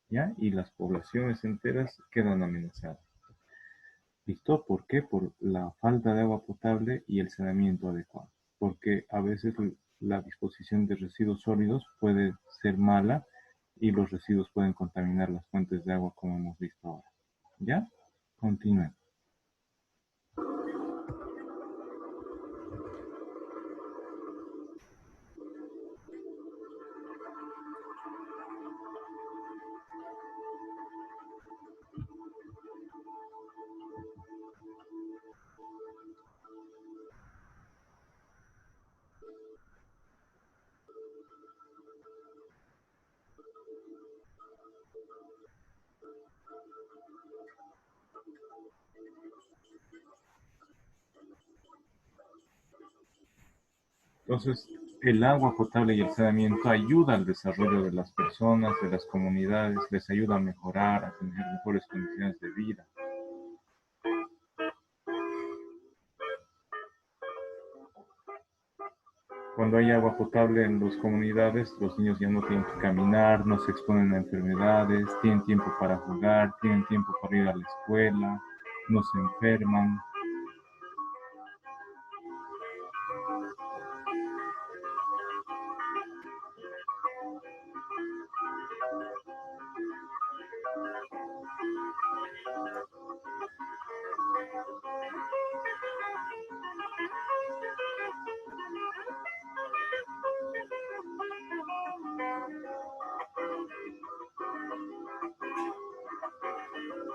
¿ya? Y las poblaciones enteras quedan amenazadas. ¿Listo? ¿Por qué? Por la falta de agua potable y el saneamiento adecuado. Porque a veces la disposición de residuos sólidos puede ser mala y los residuos pueden contaminar las fuentes de agua como hemos visto ahora. ¿Ya? Continúen. Entonces, el agua potable y el saneamiento ayuda al desarrollo de las personas, de las comunidades, les ayuda a mejorar, a tener mejores condiciones de vida. Cuando hay agua potable en las comunidades, los niños ya no tienen que caminar, no se exponen a enfermedades, tienen tiempo para jugar, tienen tiempo para ir a la escuela, no se enferman.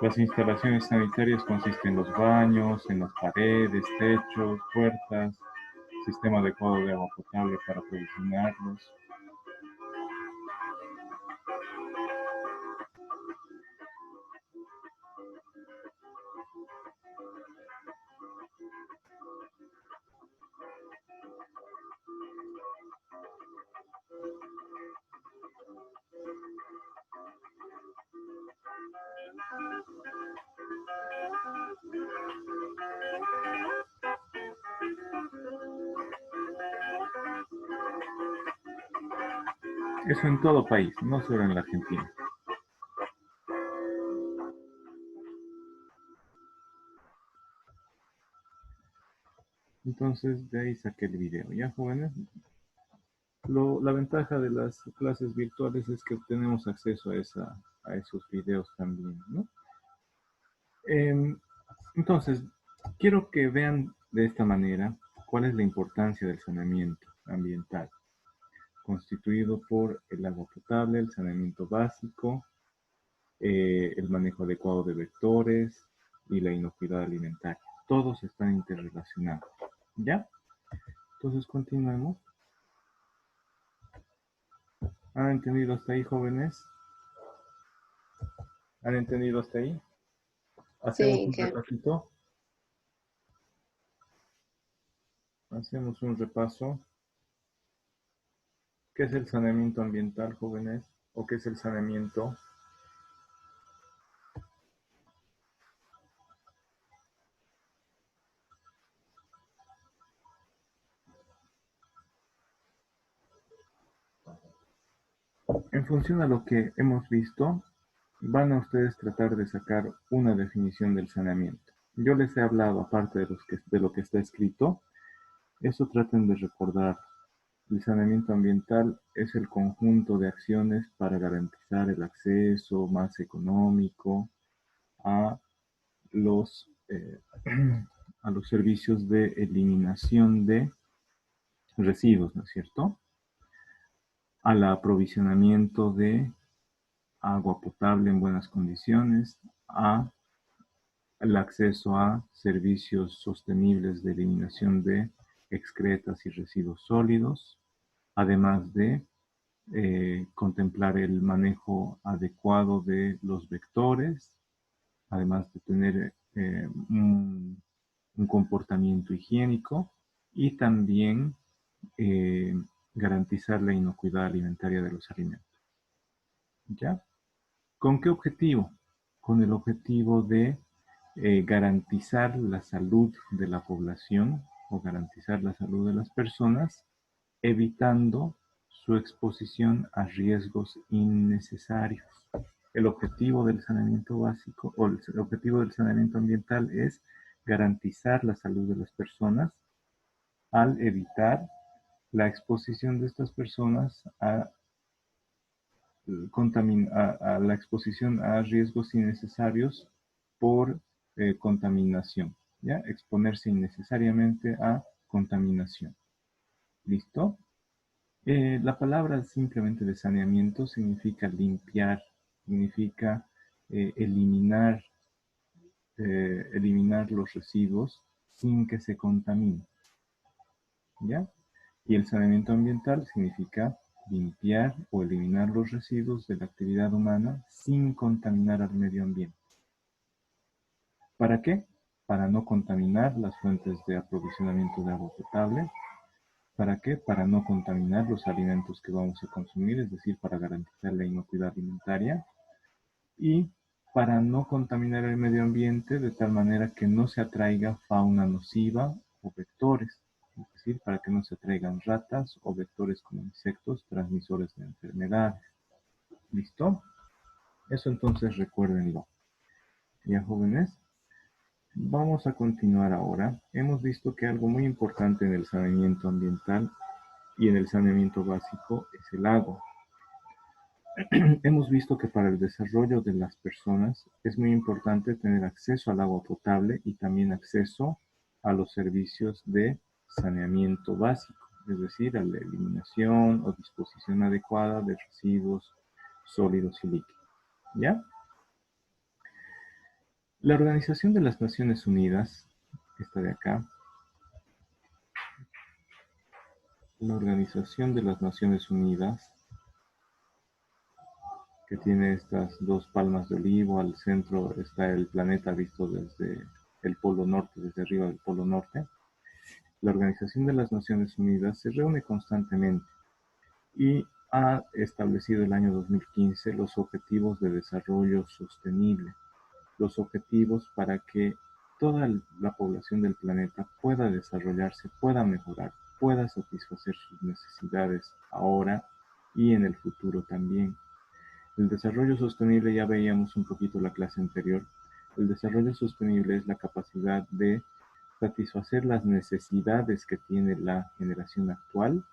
Las instalaciones sanitarias consisten en los baños, en las paredes, techos, puertas, sistema adecuado de agua potable para aprovisionarlos. Eso en todo país, no solo en la Argentina. Entonces, de ahí saqué el video. ¿Ya, jóvenes? La ventaja de las clases virtuales es que tenemos acceso a esos videos también, ¿no? Entonces, quiero que vean de esta manera cuál es la importancia del saneamiento ambiental, constituido por el agua potable, el saneamiento básico, el manejo adecuado de vectores y la inocuidad alimentaria. Todos están interrelacionados. ¿Ya? Entonces, continuemos. ¿Han entendido hasta ahí, jóvenes? ¿Han entendido hasta ahí? Hacemos Sí, un que repasito. Hacemos un repaso. ¿Qué es el saneamiento ambiental, jóvenes? ¿O qué es el saneamiento? En función a lo que hemos visto, van a ustedes tratar de sacar una definición del saneamiento. Yo les he hablado, aparte de lo que está escrito, eso traten de recordar. El saneamiento ambiental es el conjunto de acciones para garantizar el acceso más económico a los, a los servicios de eliminación de residuos, ¿no es cierto? Al aprovisionamiento de agua potable en buenas condiciones, al acceso a servicios sostenibles de eliminación de excretas y residuos sólidos, además de contemplar el manejo adecuado de los vectores, además de tener un comportamiento higiénico y también eh, garantizar la inocuidad alimentaria de los alimentos. ¿Ya? ¿Con qué objetivo? Con el objetivo de garantizar la salud de la población o garantizar la salud de las personas, evitando su exposición a riesgos innecesarios. El objetivo del saneamiento básico o el objetivo del saneamiento ambiental es garantizar la salud de las personas al evitar la exposición de estas personas a la exposición a riesgos innecesarios por contaminación, ¿ya? Exponerse innecesariamente a contaminación. ¿Listo? La palabra simplemente de saneamiento significa limpiar, significa eliminar, eliminar los residuos sin que se contamine, ¿ya? Y el saneamiento ambiental significa limpiar o eliminar los residuos de la actividad humana sin contaminar al medio ambiente. ¿Para qué? Para no contaminar las fuentes de aprovisionamiento de agua potable. ¿Para qué? Para no contaminar los alimentos que vamos a consumir, es decir, para garantizar la inocuidad alimentaria. Y para no contaminar el medio ambiente de tal manera que no se atraiga fauna nociva o vectores. Es decir, para que no se atraigan ratas o vectores como insectos transmisores de enfermedades. ¿Listo? Eso entonces recuérdenlo. ¿Ya, jóvenes? Vamos a continuar ahora. Hemos visto que algo muy importante en el saneamiento ambiental y en el saneamiento básico es el agua. Hemos visto que para el desarrollo de las personas es muy importante tener acceso al agua potable y también acceso a los servicios de saneamiento básico, es decir, a la eliminación o disposición adecuada de residuos sólidos y líquidos. ¿Ya? La Organización de las Naciones Unidas, esta de acá, la Organización de las Naciones Unidas, que tiene estas dos palmas de olivo, al centro está el planeta visto desde el polo norte, desde arriba del polo norte. La Organización de las Naciones Unidas se reúne constantemente y ha establecido el año 2015 los Objetivos de Desarrollo Sostenible, los objetivos para que toda la población del planeta pueda desarrollarse, pueda mejorar, pueda satisfacer sus necesidades ahora y en el futuro también. El desarrollo sostenible, ya veíamos un poquito la clase anterior, el desarrollo sostenible es la capacidad de satisfacer las necesidades que tiene la generación actual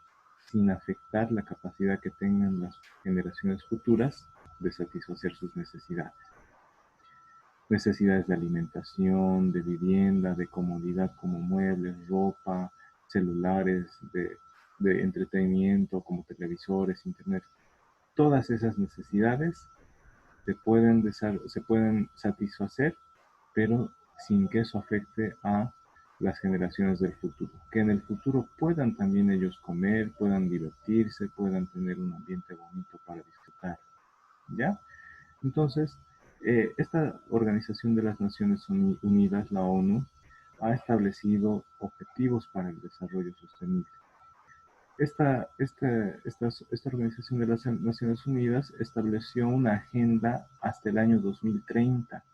sin afectar la capacidad que tengan las generaciones futuras de satisfacer sus necesidades. Necesidades de alimentación, de vivienda, de comodidad como muebles, ropa, celulares, de entretenimiento como televisores, internet. Todas esas necesidades se pueden satisfacer, pero sin que eso afecte a las generaciones del futuro. Que en el futuro puedan también ellos comer, puedan divertirse, puedan tener un ambiente bonito para disfrutar. ¿Ya? Entonces, esta Organización de las Naciones Unidas, la ONU, ha establecido objetivos para el desarrollo sostenible. Esta Organización de las Naciones Unidas estableció una agenda hasta el año 2030,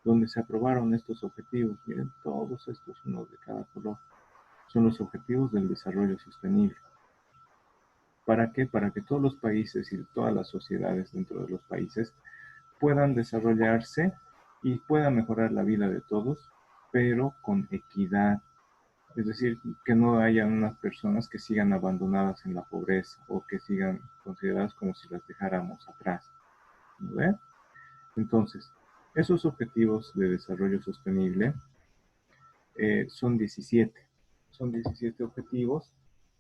donde se aprobaron estos objetivos. Miren, todos estos, uno de cada color, son los objetivos del desarrollo sostenible. ¿Para qué? Para que todos los países y todas las sociedades dentro de los países puedan desarrollarse y puedan mejorar la vida de todos, pero con equidad. Es decir, que no haya unas personas que sigan abandonadas en la pobreza o que sigan consideradas como si las dejáramos atrás. ¿Ve? Entonces, esos objetivos de desarrollo sostenible son 17. Son 17 objetivos.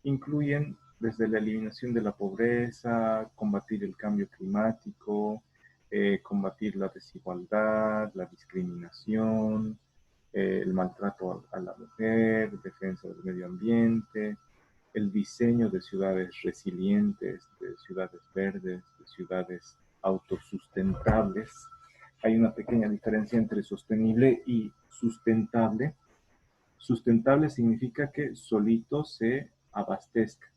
Incluyen desde la eliminación de la pobreza, combatir el cambio climático, combatir la desigualdad, la discriminación, el maltrato a la mujer, defensa del medio ambiente, el diseño de ciudades resilientes, de ciudades verdes, de ciudades autosustentables. Hay una pequeña diferencia entre sostenible y sustentable. Sustentable significa que solito se abastezca.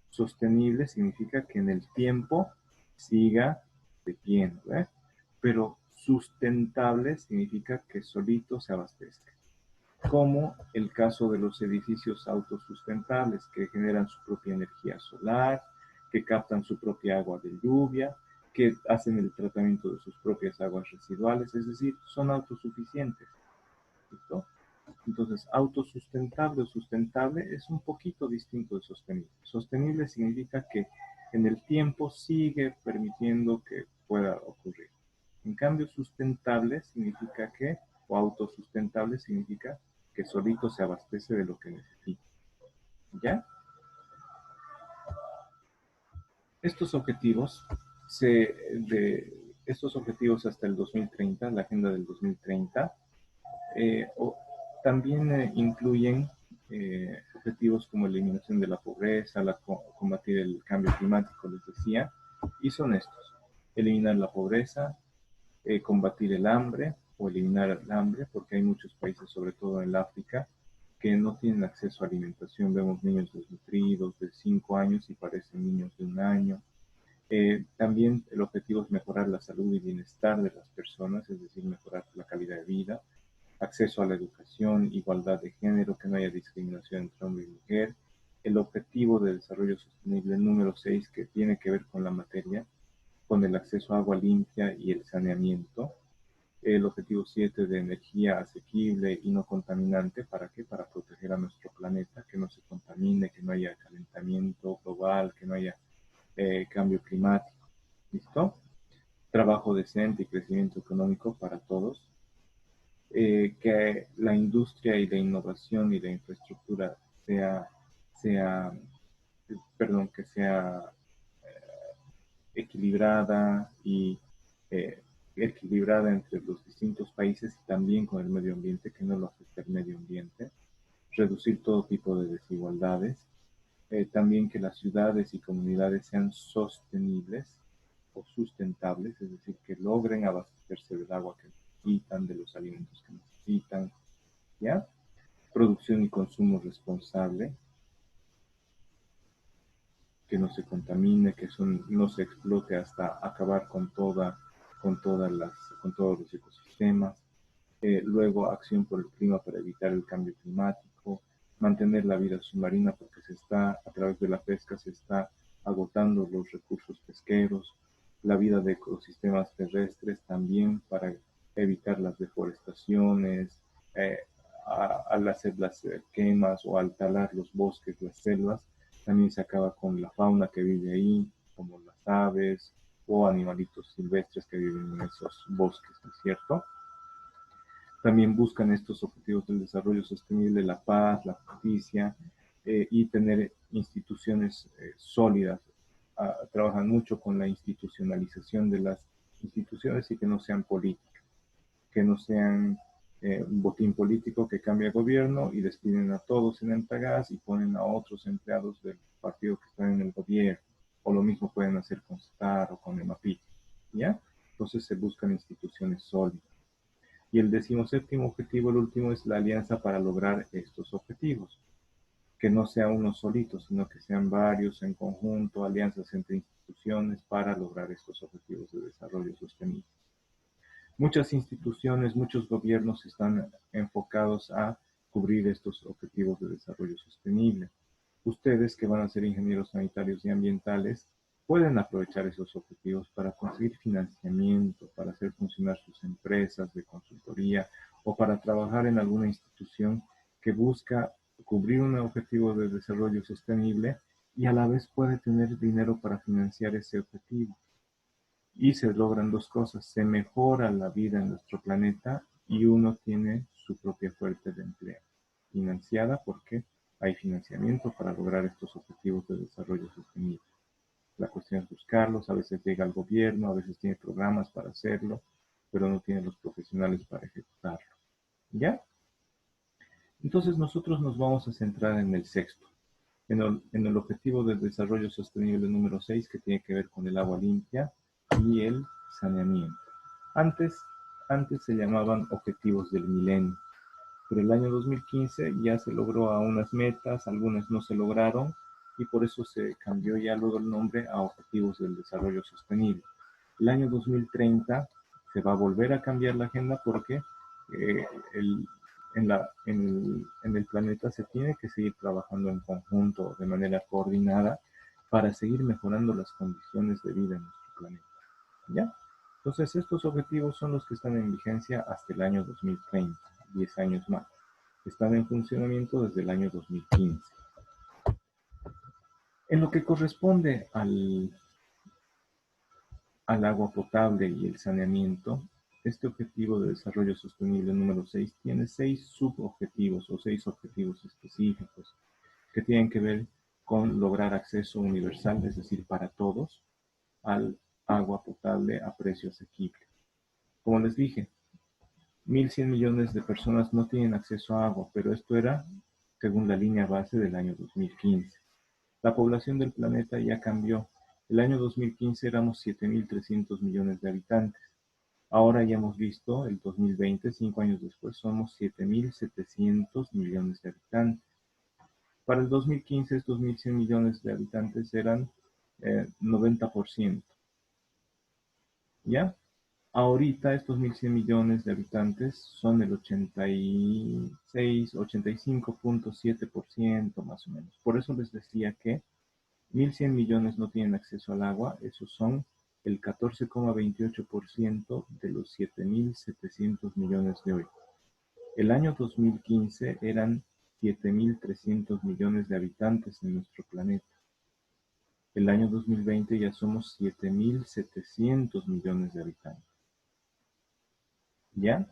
Sostenible significa que en el tiempo siga de pie, ¿verdad? Pero sustentable significa que solito se abastezca. Como el caso de los edificios autosustentables que generan su propia energía solar, que captan su propia agua de lluvia, que hacen el tratamiento de sus propias aguas residuales, es decir, son autosuficientes. ¿Listo? Entonces, autosustentable o sustentable es un poquito distinto de sostenible. Sostenible significa que en el tiempo sigue permitiendo que pueda ocurrir. En cambio, sustentable significa que, o autosustentable significa que solito se abastece de lo que necesita. ¿Ya? Estos objetivos, estos objetivos hasta el 2030, la agenda del 2030, también incluyen objetivos como eliminación de la pobreza, combatir el cambio climático, les decía, y son estos: eliminar la pobreza, combatir el hambre o eliminar el hambre, porque hay muchos países, sobre todo en el África, que no tienen acceso a alimentación. Vemos niños desnutridos de 5 años y parecen niños de 1 año. También el objetivo es mejorar la salud y bienestar de las personas, es decir, mejorar la calidad de vida, acceso a la educación, igualdad de género, que no haya discriminación entre hombre y mujer. El objetivo de desarrollo sostenible número 6, que tiene que ver con la materia, con el acceso a agua limpia y el saneamiento. El objetivo 7 de energía asequible y no contaminante. ¿Para qué? Para proteger a nuestro planeta, que no se contamine, que no haya calentamiento global, que no haya cambio climático. ¿Listo? Trabajo decente y crecimiento económico para todos. Que la industria y la innovación y la infraestructura que sea equilibrada y equilibrada entre los distintos países y también con el medio ambiente, que no lo afecte el medio ambiente. Reducir todo tipo de desigualdades. También que las ciudades y comunidades sean sostenibles o sustentables, es decir, que logren abastecerse del agua que necesitan, de los alimentos que necesitan, ¿ya? Producción y consumo responsable, que no se contamine, que no se explote hasta acabar con todos los ecosistemas. Luego, acción por el clima para evitar el cambio climático, mantener la vida submarina, porque a través de la pesca se está agotando los recursos pesqueros, la vida de ecosistemas terrestres también para evitar las deforestaciones, al hacer las quemas o al talar los bosques, las selvas, también se acaba con la fauna que vive ahí, como las aves o animalitos silvestres que viven en esos bosques, ¿no es cierto? También buscan estos objetivos del desarrollo sostenible, la paz, la justicia y tener instituciones sólidas. Trabajan mucho con la institucionalización de las instituciones y que no sean políticas, que no sean un botín político que cambia gobierno y despiden a todos en Antagás y ponen a otros empleados del partido que están en el gobierno. O lo mismo pueden hacer con STAR o con EMAPI, ¿ya? Entonces se buscan instituciones sólidas. Y el 17º objetivo, el último, es la alianza para lograr estos objetivos. Que no sea uno solito, sino que sean varios en conjunto, alianzas entre instituciones para lograr estos objetivos de desarrollo sostenible. Muchas instituciones, muchos gobiernos están enfocados a cubrir estos objetivos de desarrollo sostenible. Ustedes que van a ser ingenieros sanitarios y ambientales pueden aprovechar esos objetivos para conseguir financiamiento, para hacer funcionar sus empresas de consultoría o para trabajar en alguna institución que busca cubrir un objetivo de desarrollo sostenible y a la vez puede tener dinero para financiar ese objetivo. Y se logran dos cosas: se mejora la vida en nuestro planeta y uno tiene su propia fuente de empleo financiada porque hay financiamiento para lograr estos objetivos de desarrollo sostenible. La cuestión es buscarlos, a veces llega al gobierno, a veces tiene programas para hacerlo, pero no tiene los profesionales para ejecutarlo. ¿Ya? Entonces nosotros nos vamos a centrar en el sexto, en el objetivo de desarrollo sostenible número 6, que tiene que ver con el agua limpia y el saneamiento. Antes se llamaban objetivos del milenio, pero el año 2015 ya se logró a unas metas, algunas no se lograron, y por eso se cambió ya luego el nombre a objetivos del desarrollo sostenible. El año 2030 se va a volver a cambiar la agenda porque en el planeta se tiene que seguir trabajando en conjunto, de manera coordinada, para seguir mejorando las condiciones de vida en nuestro planeta. ¿Ya? Entonces, estos objetivos son los que están en vigencia hasta el año 2030, 10 años más. Están en funcionamiento desde el año 2015. En lo que corresponde al agua potable y el saneamiento, este objetivo de desarrollo sostenible número 6 tiene 6 subobjetivos o 6 objetivos específicos que tienen que ver con lograr acceso universal, es decir, para todos, al agua potable a precio asequible. Como les dije, 1.100 millones de personas no tienen acceso a agua, pero esto era según la línea base del año 2015. La población del planeta ya cambió. El año 2015 éramos 7.300 millones de habitantes. Ahora ya hemos visto, el 2020, 5 años después, somos 7.700 millones de habitantes. Para el 2015, estos 1.100 millones de habitantes eran 90%. ¿Ya? Ahorita estos 1.100 millones de habitantes son el 85.7% más o menos. Por eso les decía que 1.100 millones no tienen acceso al agua. Esos son el 14,28% de los 7.700 millones de hoy. El año 2015 eran 7.300 millones de habitantes en nuestro planeta. El año 2020 ya somos 7.700 millones de habitantes. ¿Ya?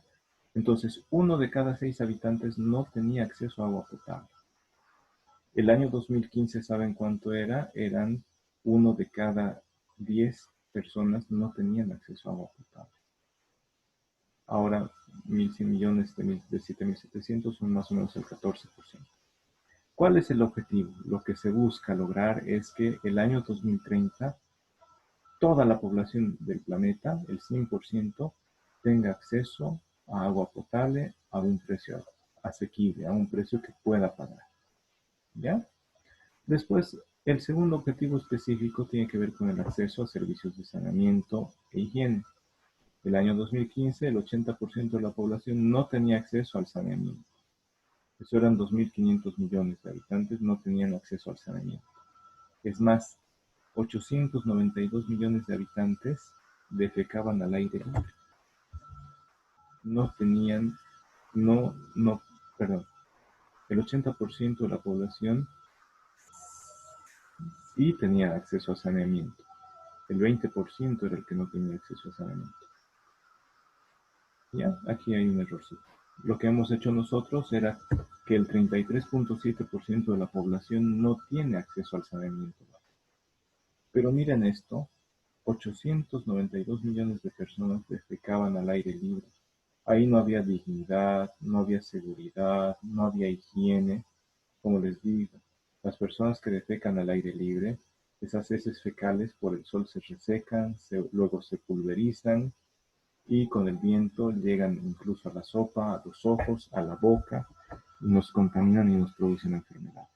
Entonces, 1 de cada 6 habitantes no tenía acceso a agua potable. El año 2015, ¿saben cuánto era? Eran 1 de cada 10 personas no tenían acceso a agua potable. Ahora, 1.100 millones de 7.700 son más o menos el 14%. ¿Cuál es el objetivo? Lo que se busca lograr es que el año 2030 toda la población del planeta, el 100%, tenga acceso a agua potable a un precio asequible, a un precio que pueda pagar. ¿Ya? Después, el segundo objetivo específico tiene que ver con el acceso a servicios de saneamiento e higiene. El año 2015, el 80% de la población no tenía acceso al saneamiento. Eso eran 2.500 millones de habitantes, no tenían acceso al saneamiento. Es más, 892 millones de habitantes defecaban al aire libre. No tenían, perdón, el 80% de la población sí tenía acceso a saneamiento. El 20% era el que no tenía acceso a saneamiento. ¿Ya? Aquí hay un errorcito. Lo que hemos hecho nosotros era que el 33.7% de la población no tiene acceso al saneamiento. Pero miren esto, 892 millones de personas defecaban al aire libre. Ahí no había dignidad, no había seguridad, no había higiene. Como les digo, las personas que defecan al aire libre, esas heces fecales por el sol se resecan, luego se pulverizan y con el viento llegan incluso a la sopa, a los ojos, a la boca, y nos contaminan y nos producen enfermedades.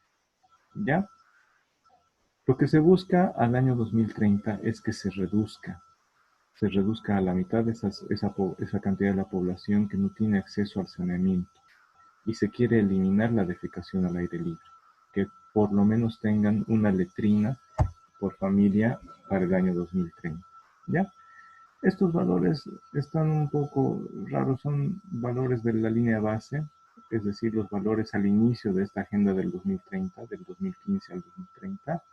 ¿Ya? Lo que se busca al año 2030 es que se reduzca a la mitad de esa cantidad de la población que no tiene acceso al saneamiento. Y se quiere eliminar la defecación al aire libre, que por lo menos tengan una letrina por familia para el año 2030. ¿Ya? Estos valores están un poco raros, son valores de la línea base, es decir, los valores al inicio de esta agenda del 2030, del 2015 al 2030.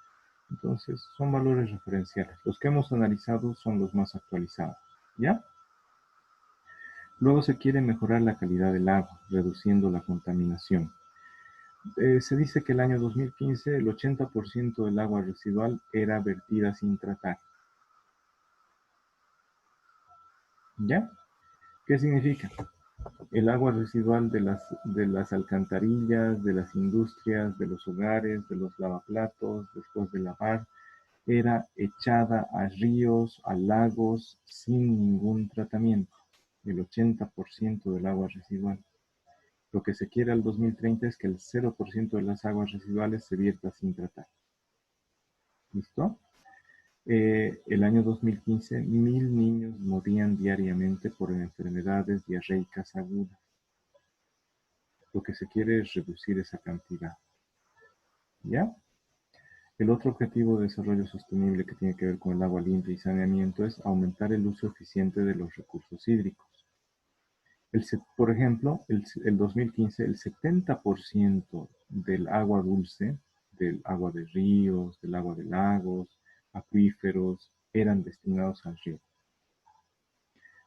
Entonces, son valores referenciales. Los que hemos analizado son los más actualizados. ¿Ya? Luego se quiere mejorar la calidad del agua, reduciendo la contaminación. Se dice que el año 2015 el 80% del agua residual era vertida sin tratar. ¿Ya? ¿Qué significa? El agua residual de las alcantarillas, de las industrias, de los hogares, de los lavaplatos, después de lavar, era echada a ríos, a lagos, sin ningún tratamiento. El 80% del agua residual. Lo que se quiere al 2030 es que el 0% de las aguas residuales se vierta sin tratar. ¿Listo? El año 2015, 1000 niños morían diariamente por enfermedades diarreicas agudas. Lo que se quiere es reducir esa cantidad. ¿Ya? El otro objetivo de desarrollo sostenible que tiene que ver con el agua limpia y saneamiento es aumentar el uso eficiente de los recursos hídricos. Por ejemplo, el 2015, el 70% del agua dulce, del agua de ríos, del agua de lagos, acuíferos, eran destinados al riego.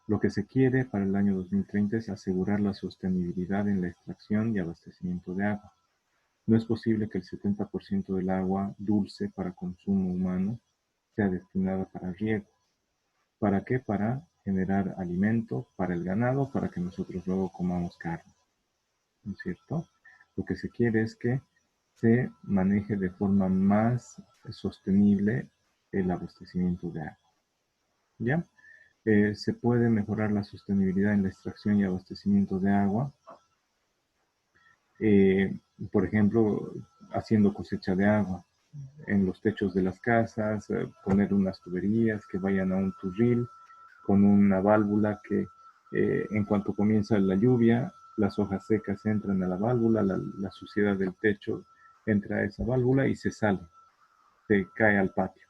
Lo que se quiere para el año 2030 es asegurar la sostenibilidad en la extracción y abastecimiento de agua. No es posible que el 70% del agua dulce para consumo humano sea destinada para riego. ¿Para qué? Para generar alimento para el ganado, para que nosotros luego comamos carne. ¿No es cierto? Lo que se quiere es que se maneje de forma más sostenible el abastecimiento de agua. ¿Ya? Se puede mejorar la sostenibilidad en la extracción y abastecimiento de agua. Por ejemplo, haciendo cosecha de agua en los techos de las casas, poner unas tuberías que vayan a un turril con una válvula que en cuanto comienza la lluvia, las hojas secas entran a la válvula, la suciedad del techo entra a esa válvula y se sale, se cae al patio.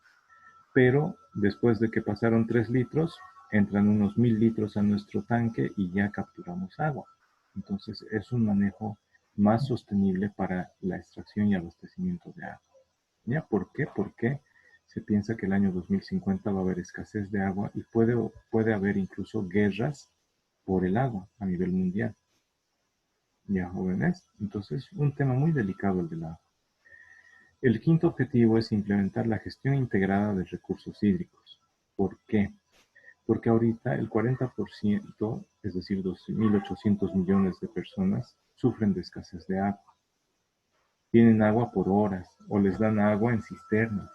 Pero después de que pasaron 3 litros, entran unos 1000 litros a nuestro tanque y ya capturamos agua. Entonces es un manejo más sostenible para la extracción y abastecimiento de agua. ¿Ya? ¿Por qué? Porque se piensa que el año 2050 va a haber escasez de agua y puede haber incluso guerras por el agua a nivel mundial. ¿Ya, jóvenes? Entonces, un tema muy delicado el del agua. El quinto objetivo es implementar la gestión integrada de recursos hídricos. ¿Por qué? Porque ahorita el 40%, es decir, 2.800 millones de personas, sufren de escasez de agua. Tienen agua por horas o les dan agua en cisternas.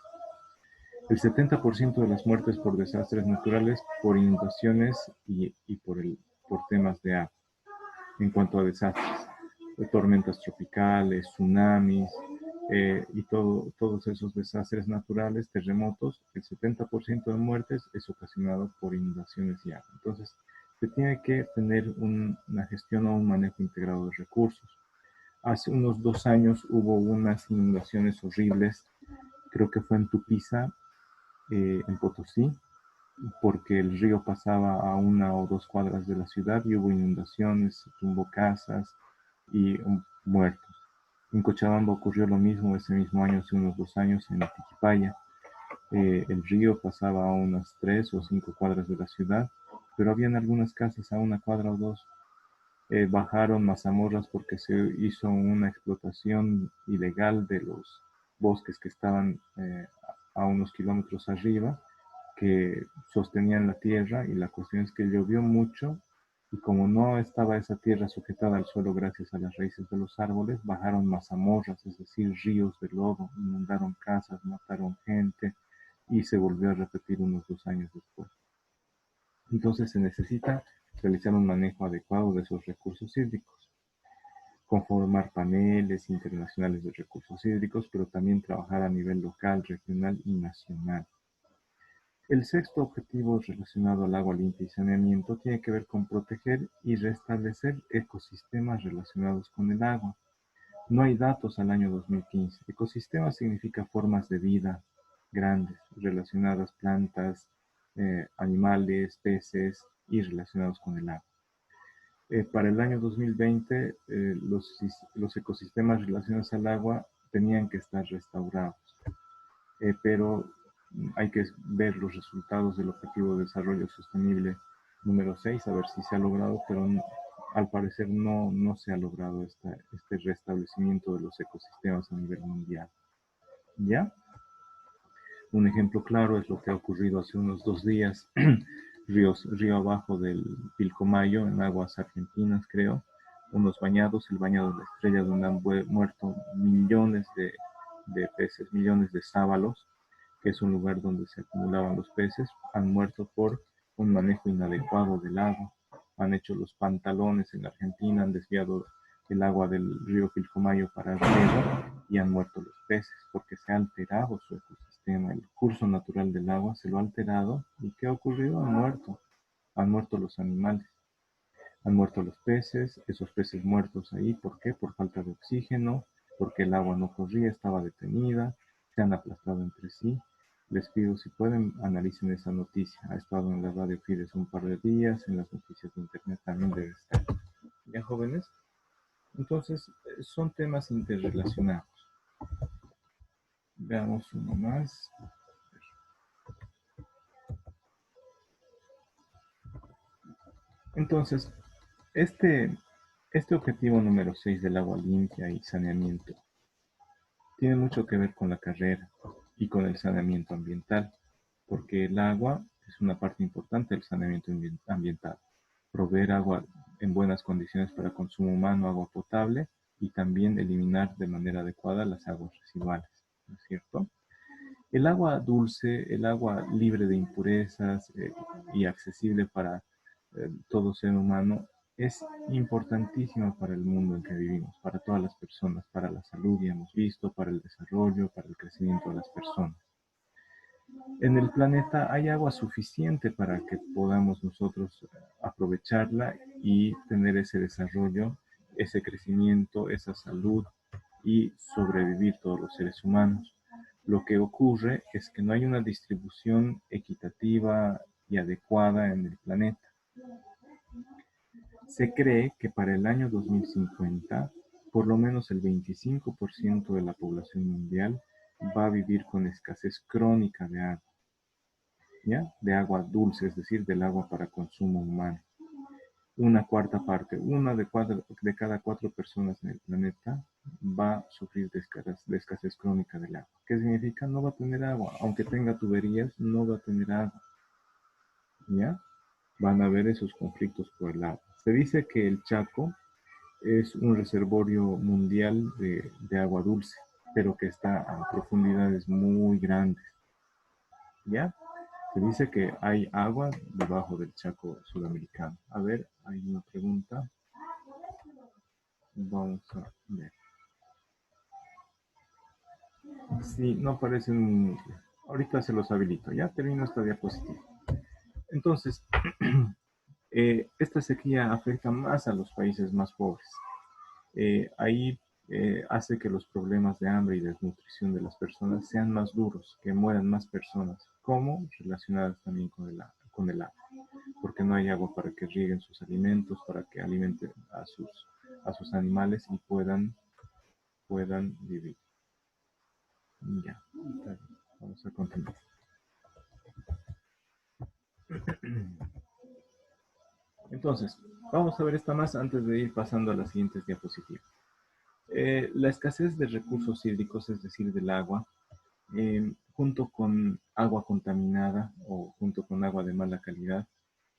El 70% de las muertes por desastres naturales, por inundaciones y por temas de agua. En cuanto a desastres, tormentas tropicales, tsunamis y todos esos desastres naturales, terremotos, el 70% de muertes es ocasionado por inundaciones y agua. Entonces, se tiene que tener una gestión o un manejo integrado de recursos. Hace unos 2 años hubo unas inundaciones horribles, creo que fue en Tupiza, en Potosí, porque el río pasaba a 1 o 2 cuadras de la ciudad y hubo inundaciones, se tumbó casas y muertos. En Cochabamba ocurrió lo mismo ese mismo año, hace unos 2 años, en Tiquipaya. El río pasaba a unas 3 o 5 cuadras de la ciudad, pero habían algunas casas a 1 cuadra o 2. Bajaron mazamorras porque se hizo una explotación ilegal de los bosques que estaban a unos kilómetros arriba, que sostenían la tierra, y la cuestión es que llovió mucho y como no estaba esa tierra sujetada al suelo gracias a las raíces de los árboles, bajaron mazamorras, es decir, ríos de lodo, inundaron casas, mataron gente y se volvió a repetir unos 2 años después. Entonces se necesita realizar un manejo adecuado de esos recursos hídricos, conformar paneles internacionales de recursos hídricos, pero también trabajar a nivel local, regional y nacional. El sexto objetivo relacionado al agua limpia y saneamiento tiene que ver con proteger y restablecer ecosistemas relacionados con el agua. No hay datos al año 2015. Ecosistema significa formas de vida grandes, relacionadas plantas, animales, peces y relacionados con el agua. Para el año 2020, los ecosistemas relacionados al agua tenían que estar restaurados, pero hay que ver los resultados del Objetivo de Desarrollo Sostenible número 6, a ver si se ha logrado, pero al parecer no se ha logrado este restablecimiento de los ecosistemas a nivel mundial. ¿Ya? Un ejemplo claro es lo que ha ocurrido hace unos 2 días, río abajo del Pilcomayo, en aguas argentinas, creo. Unos bañados, el bañado de la Estrella, donde han muerto millones de peces, millones de sábalos, que es un lugar donde se acumulaban los peces, han muerto por un manejo inadecuado del agua. Han hecho los pantalones en Argentina, han desviado el agua del río Pilcomayo para el riego y han muerto los peces porque se ha alterado su ecosistema. El curso natural del agua se lo ha alterado. ¿Y qué ha ocurrido? Han muerto los animales. Han muerto los peces, esos peces muertos ahí, ¿por qué? Por falta de oxígeno, porque el agua no corría, estaba detenida, se han aplastado entre sí. Les pido, si pueden, analicen esa noticia. Ha estado en la radio Fides un par de días, en las noticias de internet también debe estar. ¿Ya, jóvenes? Entonces, son temas interrelacionados. Veamos uno más. Entonces, este objetivo número 6 del agua limpia y saneamiento tiene mucho que ver con la carrera y con el saneamiento ambiental, porque el agua es una parte importante del saneamiento ambiental. Proveer agua en buenas condiciones para consumo humano, agua potable, y también eliminar de manera adecuada las aguas residuales, ¿no es cierto? El agua dulce, el agua libre de impurezas y accesible para todo ser humano es importantísima para el mundo en que vivimos, para todas las personas, para la salud, ya hemos visto, para el desarrollo, para el crecimiento de las personas. En el planeta hay agua suficiente para que podamos nosotros aprovecharla y tener ese desarrollo, ese crecimiento, esa salud y sobrevivir todos los seres humanos. Lo que ocurre es que no hay una distribución equitativa y adecuada en el planeta. Se cree que para el año 2050, por lo menos el 25% de la población mundial va a vivir con escasez crónica de agua, ¿ya? De agua dulce, es decir, del agua para consumo humano. Una cuarta parte, de cada 4 personas en el planeta va a sufrir de escasez crónica del agua. ¿Qué significa? No va a tener agua. Aunque tenga tuberías, no va a tener agua. ¿Ya? Van a haber esos conflictos por el agua. Se dice que el Chaco es un reservorio mundial de agua dulce, pero que está a profundidades muy grandes. ¿Ya? Se dice que hay agua debajo del Chaco sudamericano. A ver, hay una pregunta. Vamos a ver. Sí, no aparecen. Ahorita se los habilito. Ya termino esta diapositiva. Entonces, esta sequía afecta más a los países más pobres. Ahí hace que los problemas de hambre y desnutrición de las personas sean más duros, que mueran más personas, como relacionadas también con el agua, porque no hay agua para que rieguen sus alimentos, para que alimenten a sus animales y puedan vivir. Ya, está bien. Vamos a continuar. Entonces, vamos a ver esta más antes de ir pasando a las siguientes diapositivas. La escasez de recursos hídricos, es decir, del agua, junto con agua contaminada o junto con agua de mala calidad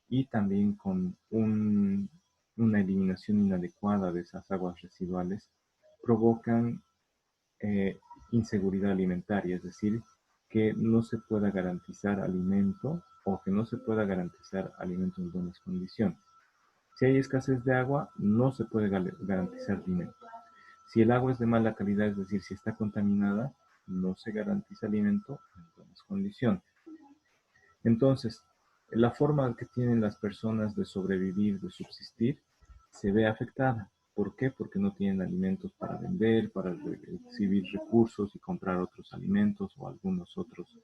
y también con una eliminación inadecuada de esas aguas residuales, provocan inseguridad alimentaria, es decir, que no se pueda garantizar alimento o que no se pueda garantizar alimento en buenas condiciones. Si hay escasez de agua, no se puede garantizar alimento. Si el agua es de mala calidad, es decir, si está contaminada, no se garantiza alimento en buenas condiciones. Entonces, la forma que tienen las personas de sobrevivir, de subsistir, se ve afectada. ¿Por qué? Porque no tienen alimentos para vender, para recibir recursos y comprar otros alimentos o algunos otros,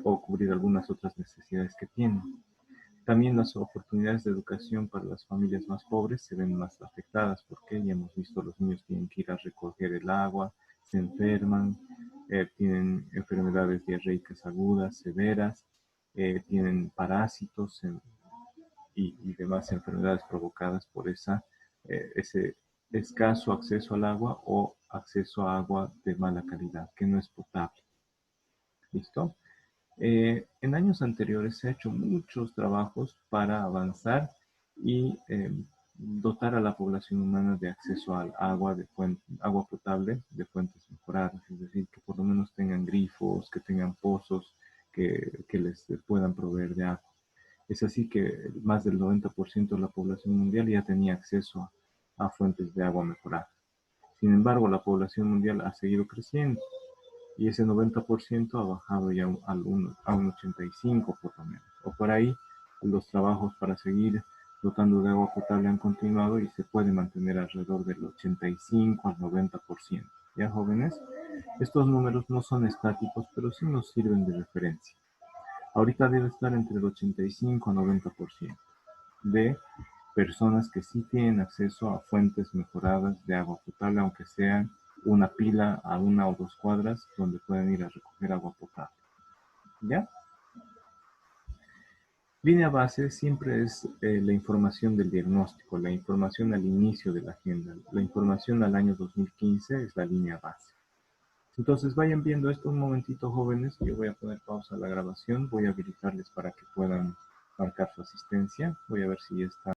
o cubrir algunas otras necesidades que tienen. También las oportunidades de educación para las familias más pobres se ven más afectadas porque ya hemos visto los niños tienen que ir a recoger el agua, se enferman, tienen enfermedades diarreicas agudas, severas, tienen parásitos y demás enfermedades provocadas por ese escaso acceso al agua o acceso a agua de mala calidad, que no es potable. ¿Listo? En años anteriores se ha hecho muchos trabajos para avanzar y dotar a la población humana de acceso al agua, agua potable de fuentes mejoradas, es decir, que por lo menos tengan grifos, que tengan pozos que les puedan proveer de agua. Es así que más del 90% de la población mundial ya tenía acceso a fuentes de agua mejoradas. Sin embargo, la población mundial ha seguido creciendo y ese 90% ha bajado ya a un 85% por lo menos. O por ahí, los trabajos para seguir dotando de agua potable han continuado y se puede mantener alrededor del 85 al 90%. ¿Ya, jóvenes? Estos números no son estáticos, pero sí nos sirven de referencia. Ahorita debe estar entre el 85 a 90% de personas que sí tienen acceso a fuentes mejoradas de agua potable, aunque sean una pila a 1 o 2 cuadras donde pueden ir a recoger agua potable. ¿Ya? Línea base siempre es la información del diagnóstico, la información al inicio de la agenda. La información al año 2015 es la línea base. Entonces vayan viendo esto un momentito, jóvenes. Yo voy a poner pausa a la grabación. Voy a habilitarles para que puedan marcar su asistencia. Voy a ver si ya está.